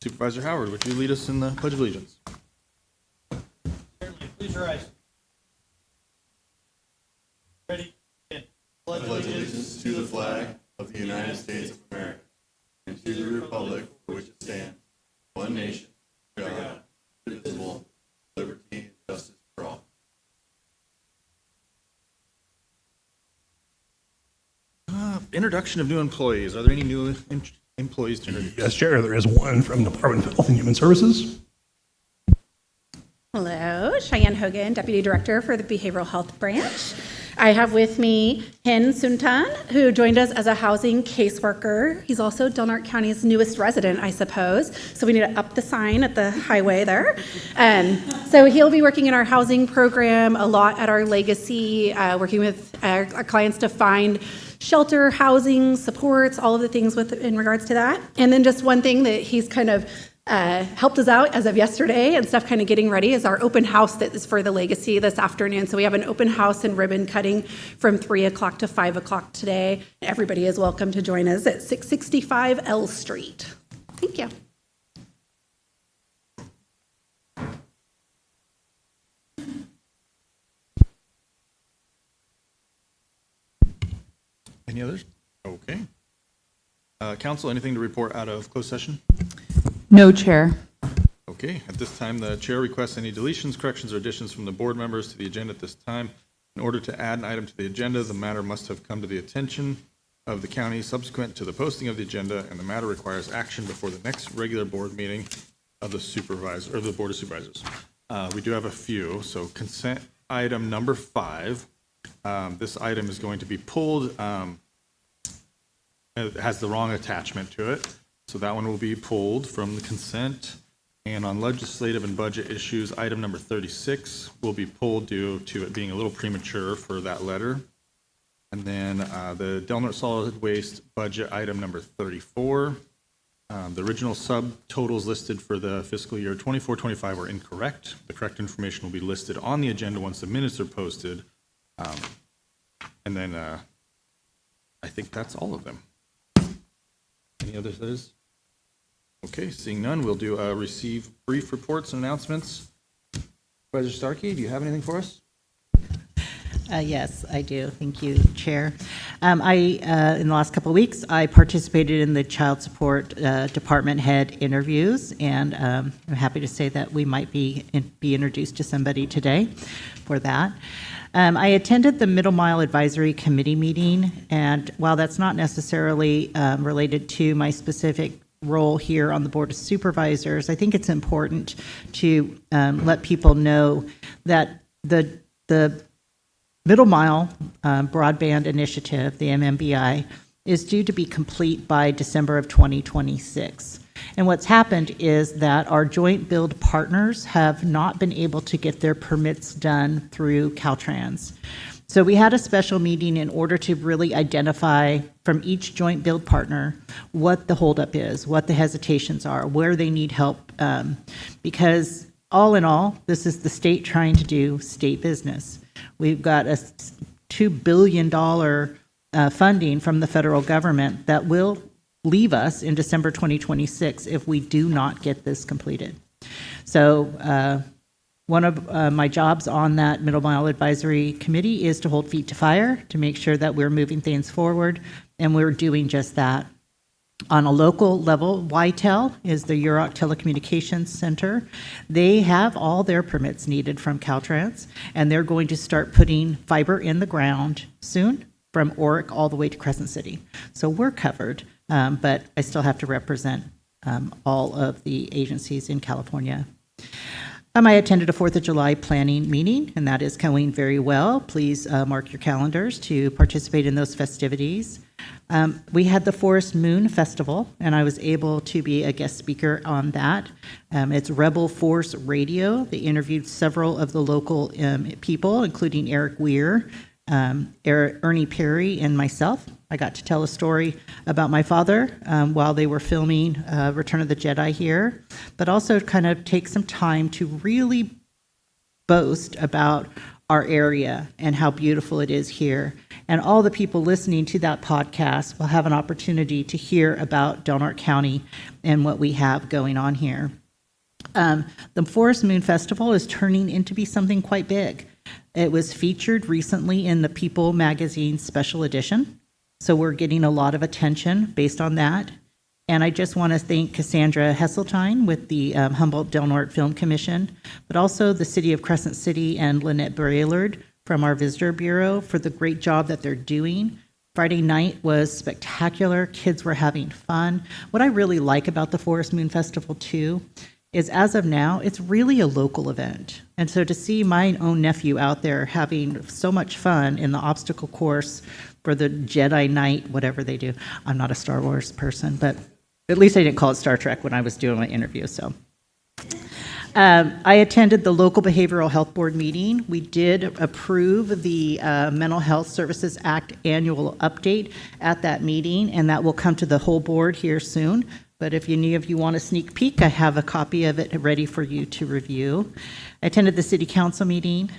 Supervisor Howard, would you lead us in the Pledge of Allegiance? Certainly. Please rise. Ready? Begin. Pledge allegiance to the flag of the United States of America and to the republic for which it stands, one nation, under God, indivisible, with liberty and justice for all. Introduction of new employees. Are there any new employees to introduce? Yes, Chair, there is one from the Department of Health and Human Services. Hello, Cheyenne Hogan, Deputy Director for the Behavioral Health Branch. I have with me Hin Suntan, who joined us as a housing caseworker. He's also Del Norte County's newest resident, I suppose. So we need to up the sign at the highway there. So he'll be working in our housing program a lot at our legacy, working with our clients to find shelter, housing, supports, all of the things in regards to that. And then just one thing that he's kind of helped us out as of yesterday and stuff kind of getting ready is our open house that is for the legacy this afternoon. So we have an open house and ribbon cutting from 3 o'clock to 5 o'clock today. Everybody is welcome to join us at 665 L Street. Thank you. Any others? Okay. Council, anything to report out of closed session? No, Chair. Okay, at this time, the chair requests any deletions, corrections, or additions from the board members to the agenda at this time. In order to add an item to the agenda, the matter must have come to the attention of the county subsequent to the posting of the agenda, and the matter requires action before the next regular board meeting of the supervisor, or the Board of Supervisors. We do have a few, so consent item number 5. This item is going to be pulled. It has the wrong attachment to it, so that one will be pulled from the consent. And on legislative and budget issues, item number 36 will be pulled due to it being a little premature for that letter. And then the Del Norte Solid Waste budget item number 34. The original subtotals listed for the fiscal year 24-25 were incorrect. The correct information will be listed on the agenda once the minutes are posted. And then I think that's all of them. Any others? Okay, seeing none, we'll do receive brief reports and announcements. Supervisor Starkey, do you have anything for us? Yes, I do. Thank you, Chair. In the last couple of weeks, I participated in the child support department head interviews, and I'm happy to say that we might be introduced to somebody today for that. I attended the Middle Mile Advisory Committee meeting, and while that's not necessarily related to my specific role here on the Board of Supervisors, I think it's important to let people know that the Middle Mile Broadband Initiative, the MMBI, is due to be complete by December of 2026. And what's happened is that our joint build partners have not been able to get their permits done through Caltrans. So we had a special meeting in order to really identify from each joint build partner what the holdup is, what the hesitations are, where they need help, because all in all, this is the state trying to do state business. We've got a $2 billion funding from the federal government that will leave us in December 2026 if we do not get this completed. So one of my jobs on that Middle Mile Advisory Committee is to hold feet to fire, to make sure that we're moving things forward, and we're doing just that. On a local level, YTEL is the Yurok Telecommunications Center. They have all their permits needed from Caltrans, and they're going to start putting fiber in the ground soon from Oric all the way to Crescent City. So we're covered, but I still have to represent all of the agencies in California. I attended a 4th of July planning meeting, and that is going very well. Please mark your calendars to participate in those festivities. We had the Forest Moon Festival, and I was able to be a guest speaker on that. It's Rebel Force Radio. They interviewed several of the local people, including Eric Weir, Ernie Perry, and myself. I got to tell a story about my father while they were filming Return of the Jedi here, but also kind of take some time to really boast about our area and how beautiful it is here. And all the people listening to that podcast will have an opportunity to hear about Del Norte County and what we have going on here. The Forest Moon Festival is turning into be something quite big. It was featured recently in the People magazine special edition, so we're getting a lot of attention based on that. And I just want to thank Cassandra Hesseltine with the Humboldt Del Norte Film Commission, but also the City of Crescent City and Lynette Braillard from our Visitor Bureau for the great job that they're doing. Friday night was spectacular. Kids were having fun. What I really like about the Forest Moon Festival, too, is as of now, it's really a local event. And so to see my own nephew out there having so much fun in the obstacle course for the Jedi Knight, whatever they do. I'm not a Star Wars person, but at least I didn't call it Star Trek when I was doing my interview, so. I attended the local behavioral health board meeting. We did approve the Mental Health Services Act annual update at that meeting, and that will come to the whole board here soon. But if any of you want a sneak peek, I have a copy of it ready for you to review. I attended the city council meeting.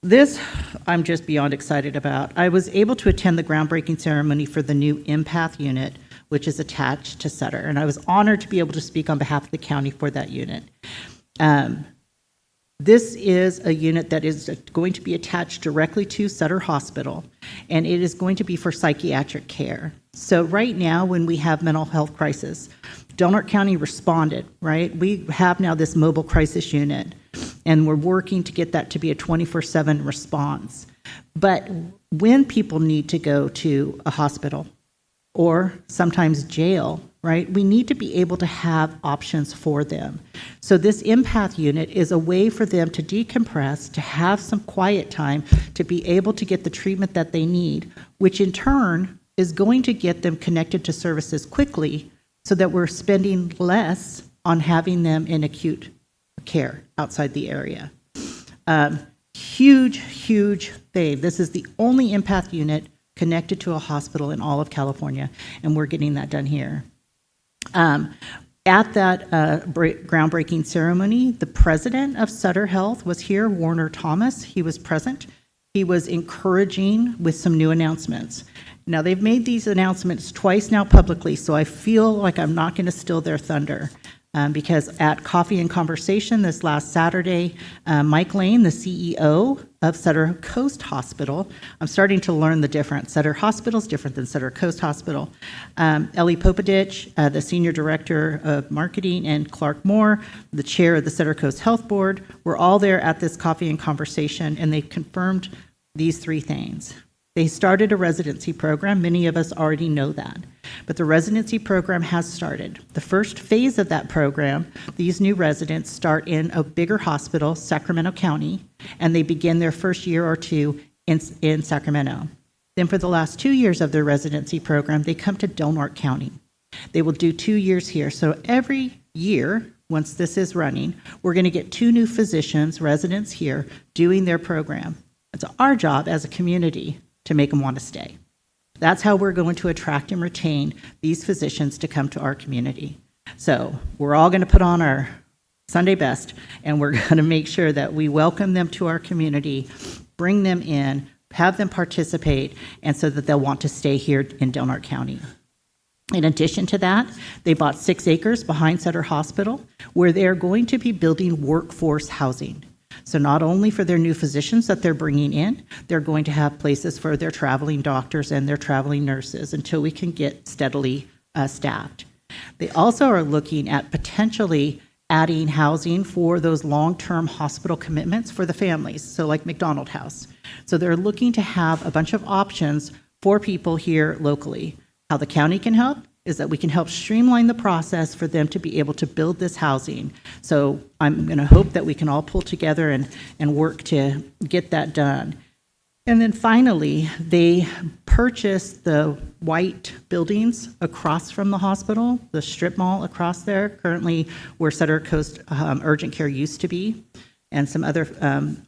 This I'm just beyond excited about. I was able to attend the groundbreaking ceremony for the new empath unit, which is attached to Sutter, and I was honored to be able to speak on behalf of the county for that unit. This is a unit that is going to be attached directly to Sutter Hospital, and it is going to be for psychiatric care. So right now, when we have mental health crisis, Del Norte County responded, right? We have now this mobile crisis unit, and we're working to get that to be a 24/7 response. But when people need to go to a hospital or sometimes jail, right, we need to be able to have options for them. So this empath unit is a way for them to decompress, to have some quiet time, to be able to get the treatment that they need, which in turn is going to get them connected to services quickly so that we're spending less on having them in acute care outside the area. Huge thing. This is the only empath unit connected to a hospital in all of California, and we're getting that done here. At that groundbreaking ceremony, the president of Sutter Health was here, Warner Thomas. He was present. He was encouraging with some new announcements. Now, they've made these announcements twice now publicly, so I feel like I'm not going to steal their thunder. Because at Coffee and Conversation this last Saturday, Mike Lane, the CEO of Sutter Coast Hospital, I'm starting to learn the difference. Sutter Hospital is different than Sutter Coast Hospital. Ellie Popadich, the Senior Director of Marketing, and Clark Moore, the Chair of the Sutter Coast Health Board, were all there at this Coffee and Conversation, and they confirmed these three things. They started a residency program. Many of us already know that. But the residency program has started. The first phase of that program, these new residents start in a bigger hospital, Sacramento County, and they begin their first year or two in Sacramento. Then for the last 2 years of their residency program, they come to Del Norte County. They will do 2 years here. So every year, once this is running, we're going to get 2 new physicians, residents here, doing their program. It's our job as a community to make them want to stay. That's how we're going to attract and retain these physicians to come to our community. So we're all going to put on our Sunday best, and we're going to make sure that we welcome them to our community, bring them in, have them participate, and so that they'll want to stay here in Del Norte County. In addition to that, they bought 6 acres behind Sutter Hospital, where they're going to be building workforce housing. So not only for their new physicians that they're bringing in, they're going to have places for their traveling doctors and their traveling nurses until we can get steadily staffed. They also are looking at potentially adding housing for those long-term hospital commitments for the families, so like McDonald House. So they're looking to have a bunch of options for people here locally. How the county can help is that we can help streamline the process for them to be able to build this housing. So I'm going to hope that we can all pull together and work to get that done. And then finally, they purchased the white buildings across from the hospital, the strip mall across there, currently where Sutter Coast Urgent Care used to be, and some other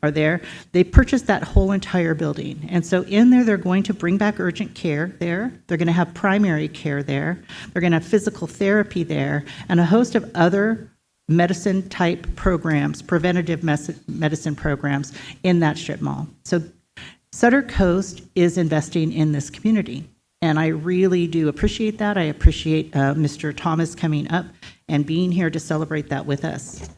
are there. They purchased that whole entire building. And so in there, they're going to bring back urgent care there. They're going to have primary care there. They're going to have physical therapy there, and a host of other medicine-type programs, preventative medicine programs in that strip mall. So Sutter Coast is investing in this community, and I really do appreciate that. I appreciate Mr. Thomas coming up and being here to celebrate that with us.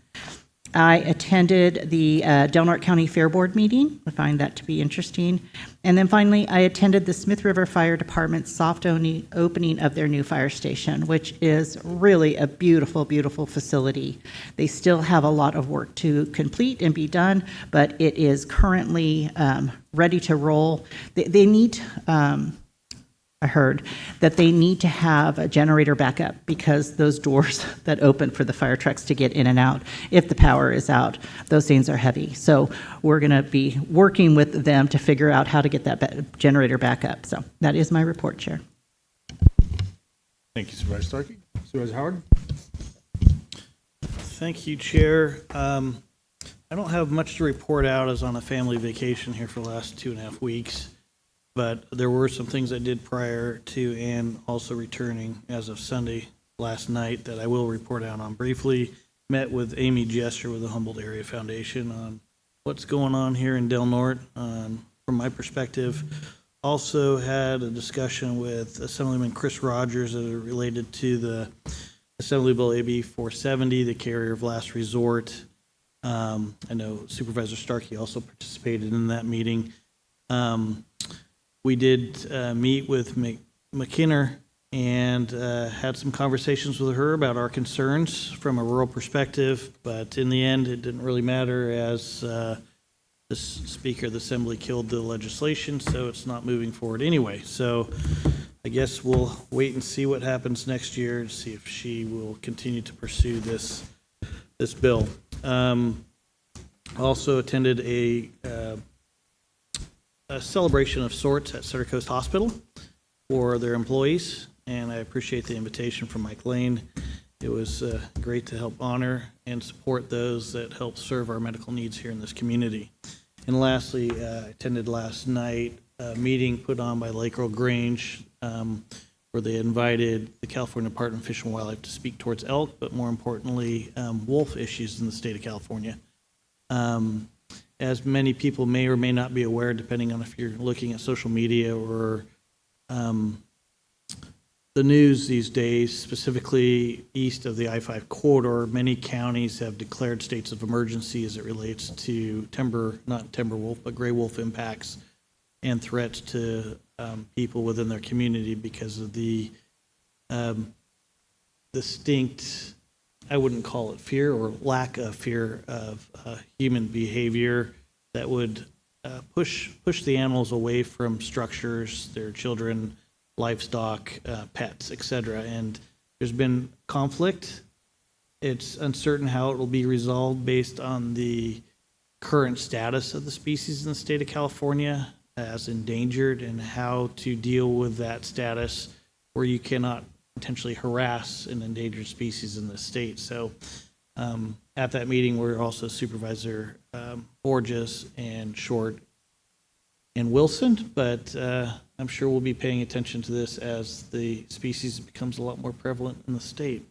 I attended the Del Norte County Fair Board meeting. I find that to be interesting. And then finally, I attended the Smith River Fire Department's soft opening of their new fire station, which is really a beautiful, beautiful facility. They still have a lot of work to complete and be done, but it is currently ready to roll. They need, I heard that they need to have a generator backup because those doors that open for the fire trucks to get in and out, if the power is out, those things are heavy. So we're going to be working with them to figure out how to get that generator back up. So that is my report, Chair. Thank you, Supervisor Starkey. Supervisor Howard? Thank you, Chair. I don't have much to report out. I was on a family vacation here for the last 2.5 weeks, but there were some things I did prior to and also returning as of Sunday last night that I will report out on briefly. Met with Amy Jester with the Humboldt Area Foundation on what's going on here in Del Norte from my perspective. Also had a discussion with Assemblyman Chris Rogers related to the Assembly Bill AB 470, the carrier of last resort. I know Supervisor Starkey also participated in that meeting. We did meet with McKinner and had some conversations with her about our concerns from a rural perspective, but in the end, it didn't really matter as the Speaker of the Assembly killed the legislation, so it's not moving forward anyway. So I guess we'll wait and see what happens next year to see if she will continue to pursue this bill. Also attended a celebration of sorts at Sutter Coast Hospital for their employees, and I appreciate the invitation from Mike Lane. It was great to help honor and support those that help serve our medical needs here in this community. And lastly, I attended last night a meeting put on by Lake Earl Grange where they invited the California Department of Fish and Wildlife to speak towards elk, but more importantly, wolf issues in the state of California. As many people may or may not be aware, depending on if you're looking at social media or the news these days, specifically east of the I-5 corridor, many counties have declared states of emergency as it relates to not timber wolf, but gray wolf impacts and threats to people within their community because of the distinct, I wouldn't call it fear or lack of fear of human behavior that would push the animals away from structures, their children, livestock, pets, etc. And there's been conflict. It's uncertain how it will be resolved based on the current status of the species in the state of California as endangered and how to deal with that status where you cannot potentially harass an endangered species in the state. So at that meeting were also Supervisor Borges and Short and Wilson, but I'm sure we'll be paying attention to this as the species becomes a lot more prevalent in the state.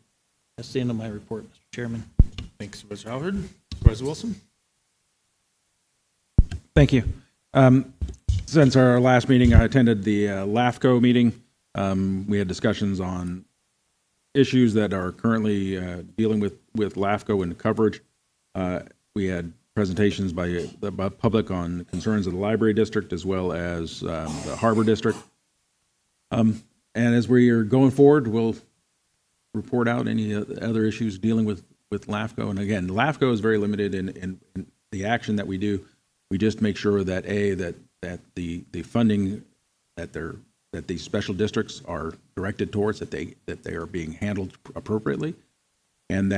That's the end of my report, Mr. Chairman. Thanks, Supervisor Howard. Supervisor Wilson? Thank you. Since our last meeting, I attended the LAFCO meeting. We had discussions on issues that are currently dealing with LAFCO and coverage. We had presentations by the public on concerns of the library district as well as the harbor district. And as we are going forward, we'll report out any other issues dealing with LAFCO. And again, LAFCO is very limited in the action that we do. We just make sure that that the funding that these special districts are directed towards, that they are being handled appropriately, and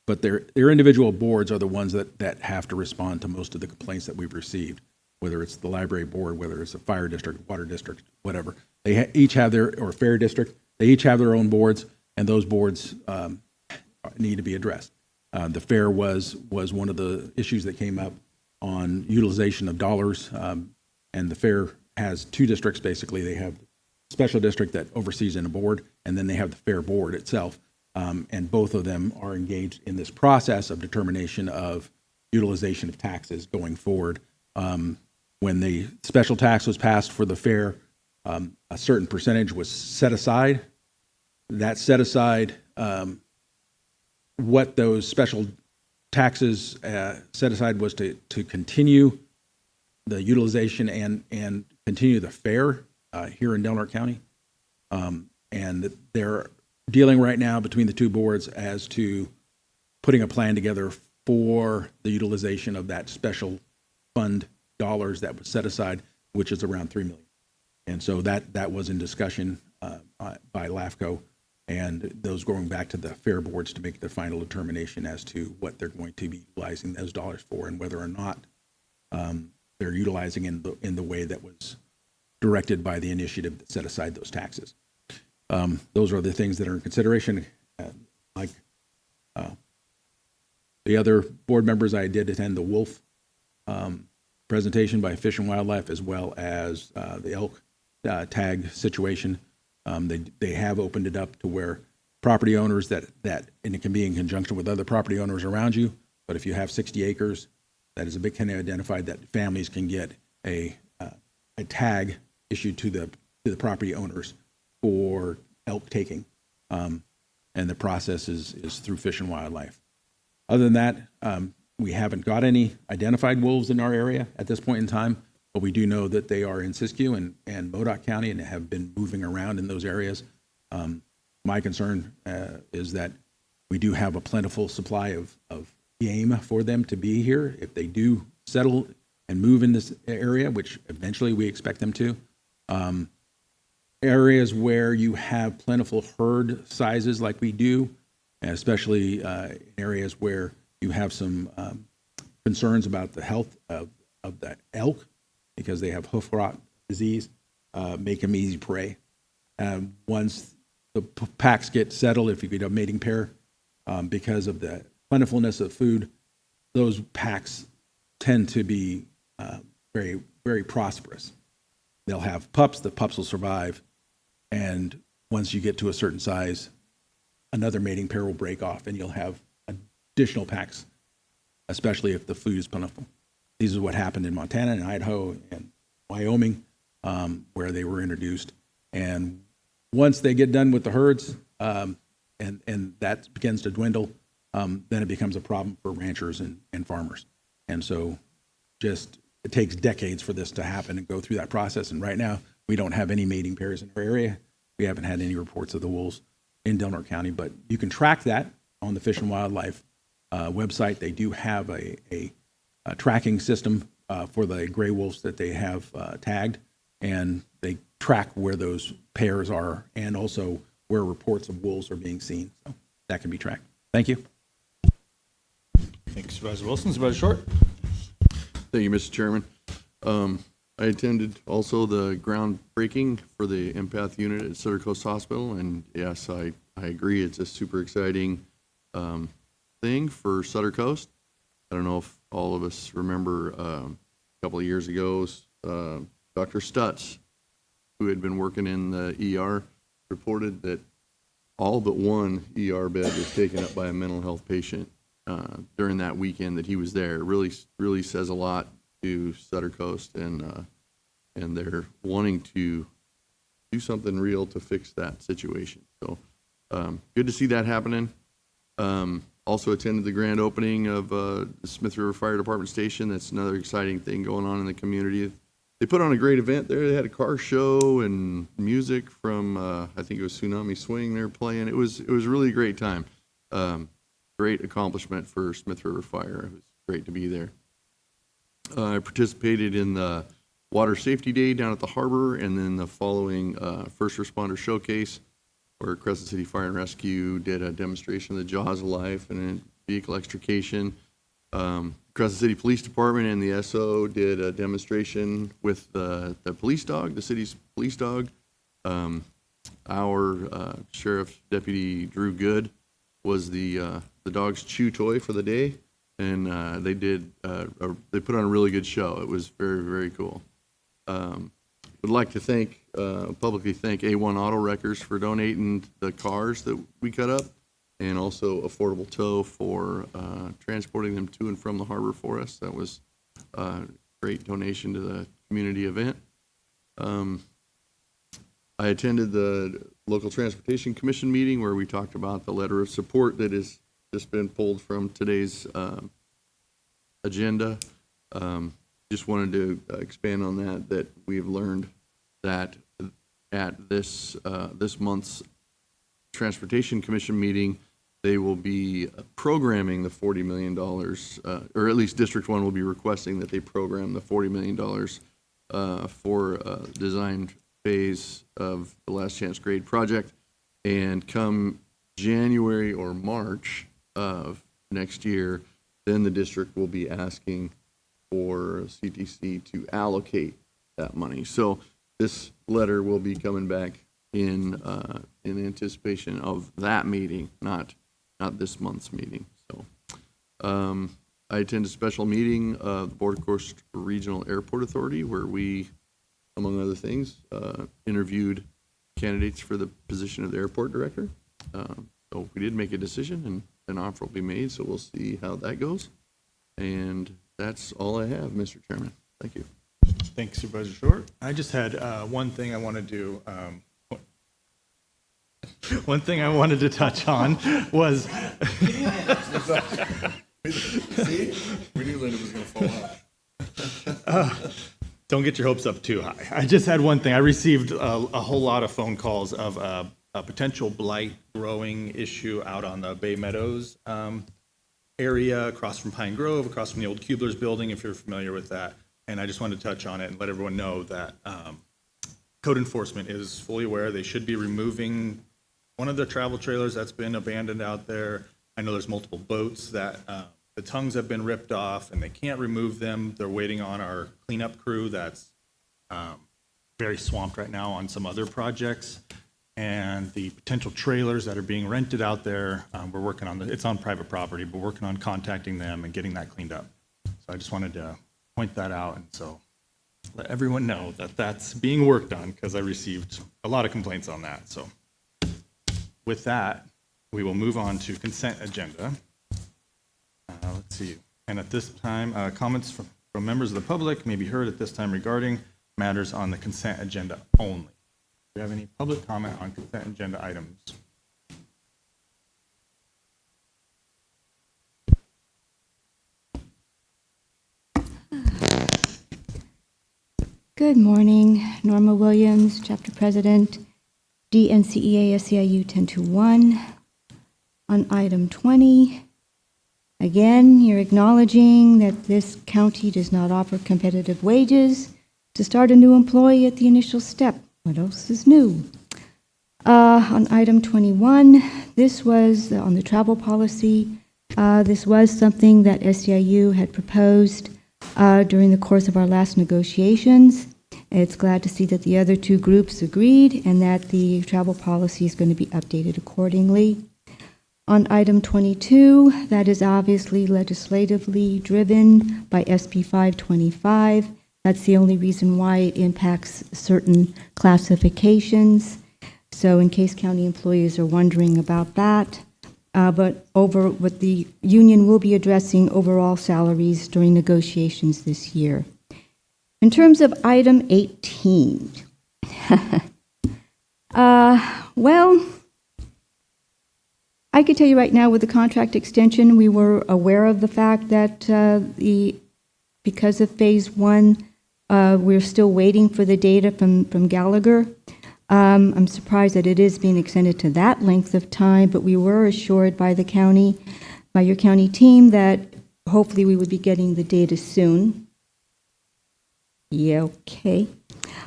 but their individual boards are the ones that have to respond to most of the complaints that we've received, whether it's the library board, whether it's a fire district, water district, whatever. They each have or fair district, they each have their own boards, and those boards need to be addressed. The fair was one of the issues that came up on utilization of dollars, and the fair has two districts basically. They have special district that oversees in a board, and then they have the fair board itself. and both of them are engaged in this process of determination of utilization of taxes going forward. When the special tax was passed for the fair, a certain percentage was set aside. That set aside, what those special taxes set aside was to continue the utilization and continue the fair here in Delaware County. And they're dealing right now between the two boards as to putting a plan together for the utilization of that special fund dollars that was set aside, which is around $3 million. And so that was in discussion by LAFCO, and those going back to the fair boards to make the final determination as to what they're going to be utilizing those dollars for, and whether or not they're utilizing in the way that was directed by the initiative that set aside those taxes. Those are the things that are in consideration. Like the other board members, I did attend the wolf presentation by Fish and Wildlife, as well as the elk tag situation. They have opened it up to where property owners and it can be in conjunction with other property owners around you, but if you have 60 acres, that is a big kind of identified that families can get a tag issued to the property owners for elk taking. And the process is through Fish and Wildlife. Other than that, we haven't got any identified wolves in our area at this point in time, but we do know that they are in Siskiyou and Modoc County and have been moving around in those areas. My concern is that we do have a plentiful supply of game for them to be here. If they do settle and move in this area, which eventually we expect them to, areas where you have plentiful herd sizes like we do, and especially in areas where you have some concerns about the health of the elk because they have hoof rot disease, make them easy prey. Once the packs get settled, if you get a mating pair, because of the plentifulness of food, those packs tend to be very, very prosperous. They'll have pups, the pups will survive, and once you get to a certain size, another mating pair will break off and you'll have additional packs, especially if the food is plentiful. These is what happened in Montana and Idaho and Wyoming, where they were introduced. And once they get done with the herds, and that begins to dwindle, then it becomes a problem for ranchers and farmers. And so it takes decades for this to happen and go through that process. And right now, we don't have any mating pairs in our area. We haven't had any reports of the wolves in Delaware County, but you can track that on the Fish and Wildlife website. They do have a tracking system for the gray wolves that they have tagged, and they track where those pairs are and also where reports of wolves are being seen. So that can be tracked. Thank you. Thank you, Supervisor Wilson. Supervisor Short? Thank you, Mr. Chairman. I attended also the groundbreaking for the empath unit at Sutter Coast Hospital, and yes, I agree. It's a super exciting thing for Sutter Coast. I don't know if all of us remember a couple of years ago, Dr. Stutz, who had been working in the ER, reported that all but one ER bed was taken up by a mental health patient during that weekend that he was there. It really says a lot to Sutter Coast, and they're wanting to do something real to fix that situation. So good to see that happening. Also attended the grand opening of the Smith River Fire Department Station. That's another exciting thing going on in the community. They put on a great event there. They had a car show and music from I think it was Tsunami Swing they were playing. It was really a great time. Great accomplishment for Smith River Fire. It was great to be there. I participated in the Water Safety Day down at the harbor, and then the following First Responder Showcase, where Crescent City Fire and Rescue did a demonstration of the Jaws of Life and vehicle extrication. Crescent City Police Department and the SO did a demonstration with the police dog, the city's police dog. Our Sheriff Deputy Drew Good was the dog's chew toy for the day, and they put on a really good show. It was very, very cool. Would like to publicly thank A1 Auto Wreckers for donating the cars that we cut up. and also affordable tow for transporting them to and from the harbor for us. That was a great donation to the community event. I attended the local transportation commission meeting where we talked about the letter of support that has just been pulled from today's agenda. Just wanted to expand on that we've learned that at this month's Transportation Commission meeting, they will be programming the $40 million, or at least District 1 will be requesting that they program the $40 million for design phase of the Last Chance Grade project. And come January or March of next year, then the district will be asking for CTC to allocate that money. So this letter will be coming back in anticipation of that meeting, not this month's meeting. So I attended a special meeting of the Board of Coast Regional Airport Authority where we, among other things, interviewed candidates for the position of the airport director. So we did make a decision and an offer will be made, so we'll see how that goes. And that's all I have, Mr. Chairman. Thank you. Thanks, Supervisor Short. I just had one thing I want to do. One thing I wanted to touch on was. See? We knew Linda was going to fall off. Don't get your hopes up too high. I just had one thing. I received a whole lot of phone calls of a potential blight growing issue out on the Bay Meadows area across from Pine Grove, across from the old Kubler's building, if you're familiar with that. And I just wanted to touch on it and let everyone know that code enforcement is fully aware. They should be removing one of the travel trailers that's been abandoned out there. I know there's multiple boats that the tongues have been ripped off and they can't remove them. They're waiting on our cleanup crew that's very swamped right now on some other projects. And the potential trailers that are being rented out there, we're working on it's on private property, but working on contacting them and getting that cleaned up. So I just wanted to point that out and so let everyone know that that's being worked on because I received a lot of complaints on that. So with that, we will move on to consent agenda. Let's see. And at this time, comments from members of the public may be heard at this time regarding matters on the consent agenda only. Do you have any public comment on consent agenda items? Good morning. Norma Williams, Chapter President, DNCEA SEIU 1021. On item 20, again, you're acknowledging that this county does not offer competitive wages to start a new employee at the initial step. What else is new? On item 21, this was on the travel policy. This was something that SEIU had proposed during the course of our last negotiations. It's glad to see that the other two groups agreed and that the travel policy is going to be updated accordingly. On item 22, that is obviously legislatively driven by SB 525. That's the only reason why it impacts certain classifications. So in case county employees are wondering about that, but the union will be addressing overall salaries during negotiations this year. In terms of item 18, well, I can tell you right now with the contract extension, we were aware of the fact that because of phase one, we're still waiting for the data from Gallagher. I'm surprised that it is being extended to that length of time, but we were assured by your county team that hopefully we would be getting the data soon. Yeah, okay.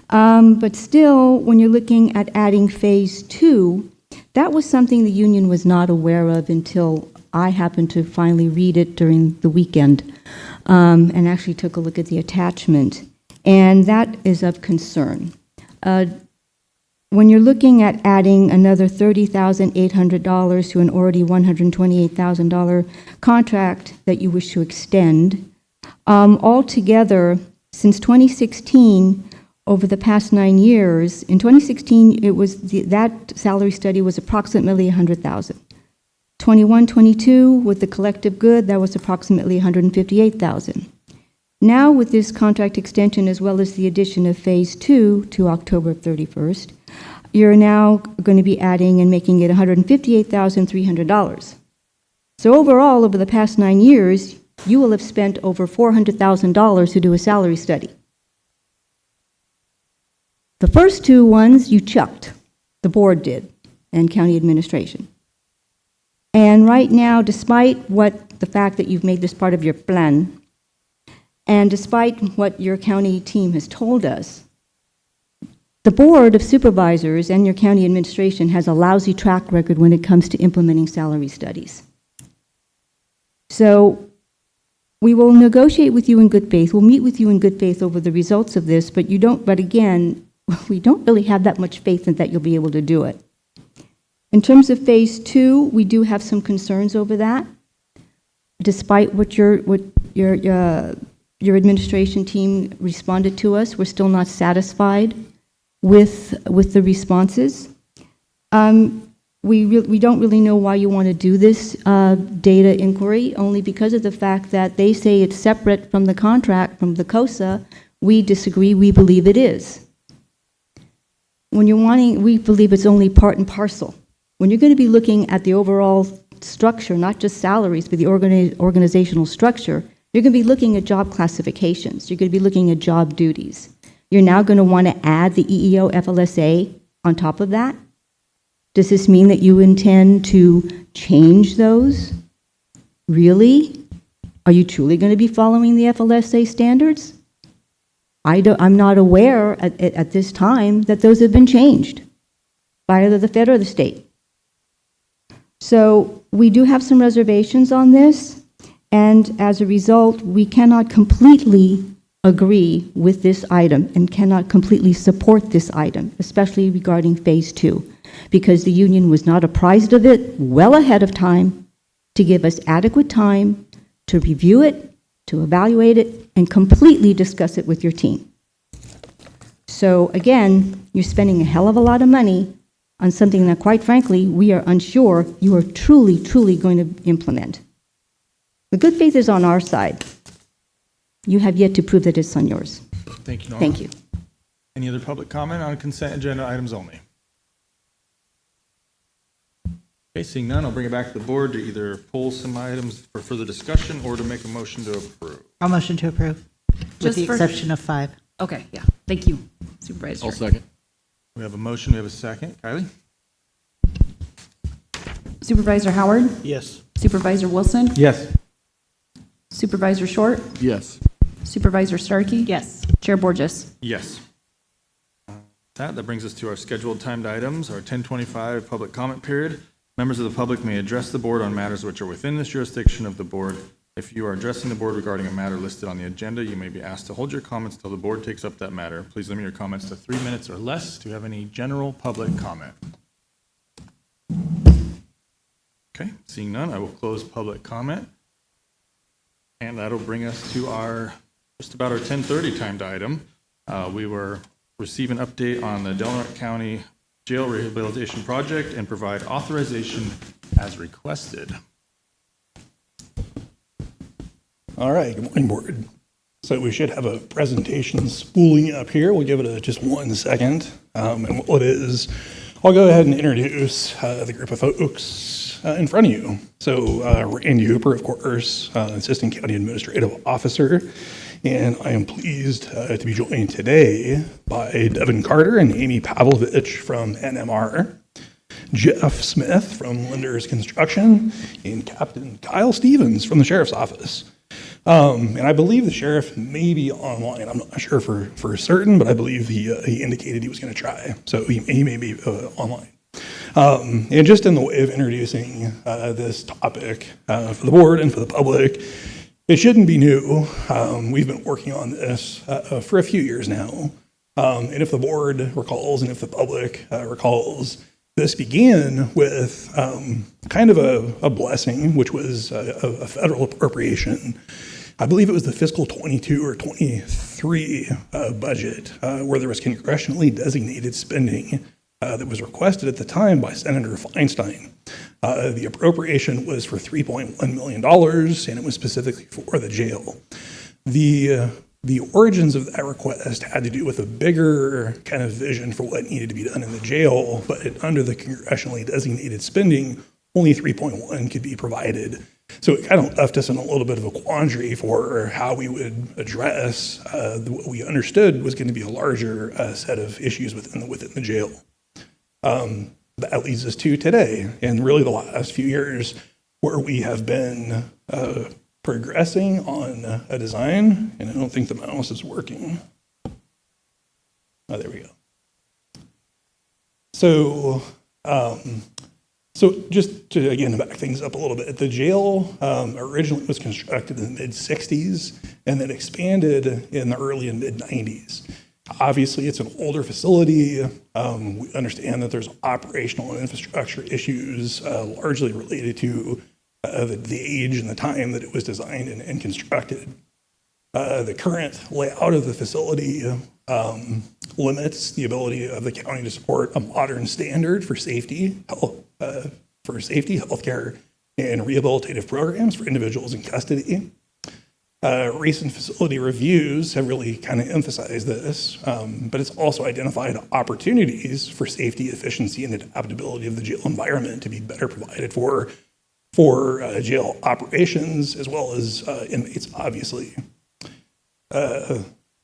But still, when you're looking at adding phase two, that was something the union was not aware of until I happened to finally read it during the weekend and actually took a look at the attachment. And that is of concern. When you're looking at adding another $30,800 to an already $128,000 contract that you wish to extend, altogether, since 2016, over the past 9 years, in 2016, it was that salary study was approximately $100,000. 21-22, with the collective good, that was approximately $158,000. Now, with this contract extension as well as the addition of Phase 2 to October 31st, you're now going to be adding and making it $158,300. So overall, over the past 9 years, you will have spent over $400,000 to do a salary study. The first two ones you chucked, the board did, and county administration. And right now, despite the fact that you've made this part of your plan, and despite what your county team has told us, the Board of Supervisors and your county administration has a lousy track record when it comes to implementing salary studies. So we will negotiate with you in good faith. We'll meet with you in good faith over the results of this, but again, we don't really have that much faith in that you'll be able to do it. In terms of Phase 2, we do have some concerns over that. Despite what your administration team responded to us, we're still not satisfied with the responses. We don't really know why you want to do this data inquiry, only because of the fact that they say it's separate from the contract, from the COSA. We disagree. We believe it is. We believe it's only part and parcel. When you're going to be looking at the overall structure, not just salaries, but the organizational structure, you're going to be looking at job classifications. You're going to be looking at job duties. You're now going to want to add the EEO FLSA on top of that. Does this mean that you intend to change those? Really? Are you truly going to be following the FLSA standards? I'm not aware at this time that those have been changed by either the Fed or the state. So we do have some reservations on this, and as a result, we cannot completely agree with this item and cannot completely support this item, especially regarding Phase 2, because the union was not apprised of it well ahead of time to give us adequate time to review it, to evaluate it, and completely discuss it with your team. So again, you're spending a hell of a lot of money on something that, quite frankly, we are unsure you are truly, truly going to implement. The good faith is on our side. You have yet to prove that it's on yours. Thank you, Norma. Thank you. Any other public comment on consent agenda items only? Okay, seeing none, I'll bring it back to the board to either pull some items for further discussion or to make a motion to approve. I'll motion to approve, with Just the for- exception of 5. Okay, yeah, thank you, Supervisor. I'll second. We have a motion, we have a second. Kylie? Supervisor Howard, Yes. Supervisor Wilson, Yes. Supervisor Short, Yes. Supervisor Starkey. Yes. Chair Borges. Yes. That brings us to our scheduled timed items, our 10:25 public comment period. Members of the public may address the board on matters which are within this jurisdiction of the board. If you are addressing the board regarding a matter listed on the agenda, you may be asked to hold your comments until the board takes up that matter. Please limit your comments to 3 minutes or less. Do you have any general public comment? Okay, seeing none, I will close public comment. And that'll bring us to just about our 10:30 timed item. We were receive an update on the Delaware County Jail Rehabilitation Project and provide authorization as requested. All right, good morning, board. So we should have a presentation spooling up here. We'll give it just 1 second. And what it is, I'll go ahead and introduce the group of folks in front of you. So Randy Hooper, of course, Assistant County Administrative Officer. And I am pleased to be joined today by Devin Carter and Amy Pavlovich from NMR, Jeff Smith from Linders Construction, and Captain Kyle Stevens from the Sheriff's Office. And I believe the sheriff may be online. I'm not sure for certain, but I believe he indicated he was going to try. So he may be online. And just in the way of introducing this topic for the board and for the public, it shouldn't be new. We've been working on this for a few years now. And if the board recalls and if the public recalls, this began with kind of a blessing, which was a federal appropriation. I believe it was the fiscal 22 or 23 budget where there was congressionally designated spending that was requested at the time by Senator Feinstein. The appropriation was for $3.1 million, and it was specifically for the jail. The origins of that request had to do with a bigger kind of vision for what needed to be done in the jail, but under the congressionally designated spending, only 3.1 could be provided. So it kind of left us in a little bit of a quandary for how we would address what we understood was going to be a larger set of issues within the jail. That leads us to today, and really the last few years, where we have been progressing on a design, and I don't think the mouse is working. Oh, there we go. So, just to, again, back things up a little bit, the jail originally was constructed in the mid-'60s and then expanded in the early and mid-'90s. Obviously, it's an older facility. We understand that there's operational and infrastructure issues largely related to the age and the time that it was designed and constructed. The current layout of the facility limits the ability of the county to support a modern standard for safety, healthcare, and rehabilitative programs for individuals in custody. Recent facility reviews have really kind of emphasized this, but it's also identified opportunities for safety, efficiency, and adaptability of the jail environment to be better provided for jail operations as well as inmates, obviously.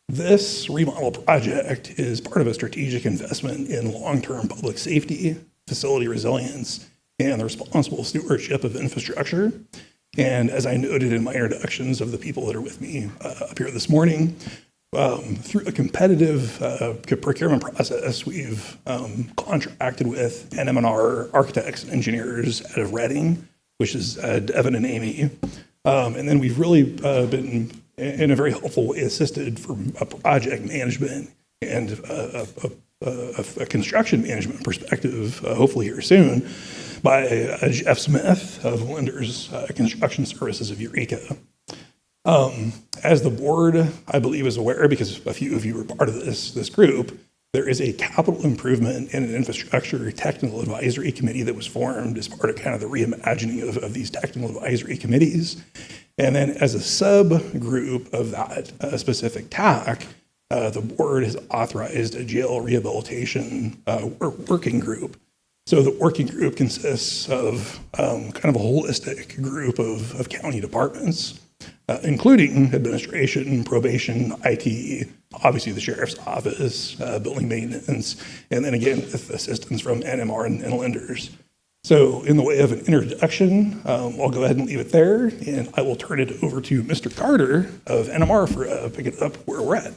This remodel project is part of a strategic investment in long-term public safety, facility resilience, and the responsible stewardship of infrastructure. And as I noted in my introductions of the people that are with me up here this morning, through a competitive procurement process, we've contracted with NM&R architects and engineers out of Reading, which is Devin and Amy. And then we've really been, in a very helpful way, assisted from a project management and a construction management perspective, hopefully here soon, by Jeff Smith of Lenders Construction Services of Eureka. As the board, I believe, is aware, because a few of you were part of this group, there is a capital improvement and an infrastructure technical advisory committee that was formed as part of kind of the reimagining of these technical advisory committees. And then as a subgroup of that specific TAC, the board has authorized a jail rehabilitation working group. So the working group consists of kind of a holistic group of county departments, including administration, probation, IT, obviously the sheriff's office, building maintenance, and then again with assistance from NMR and lenders. So in the way of an introduction, I'll go ahead and leave it there, and I will turn it over to Mr. Carter of NMR for picking up where we're at.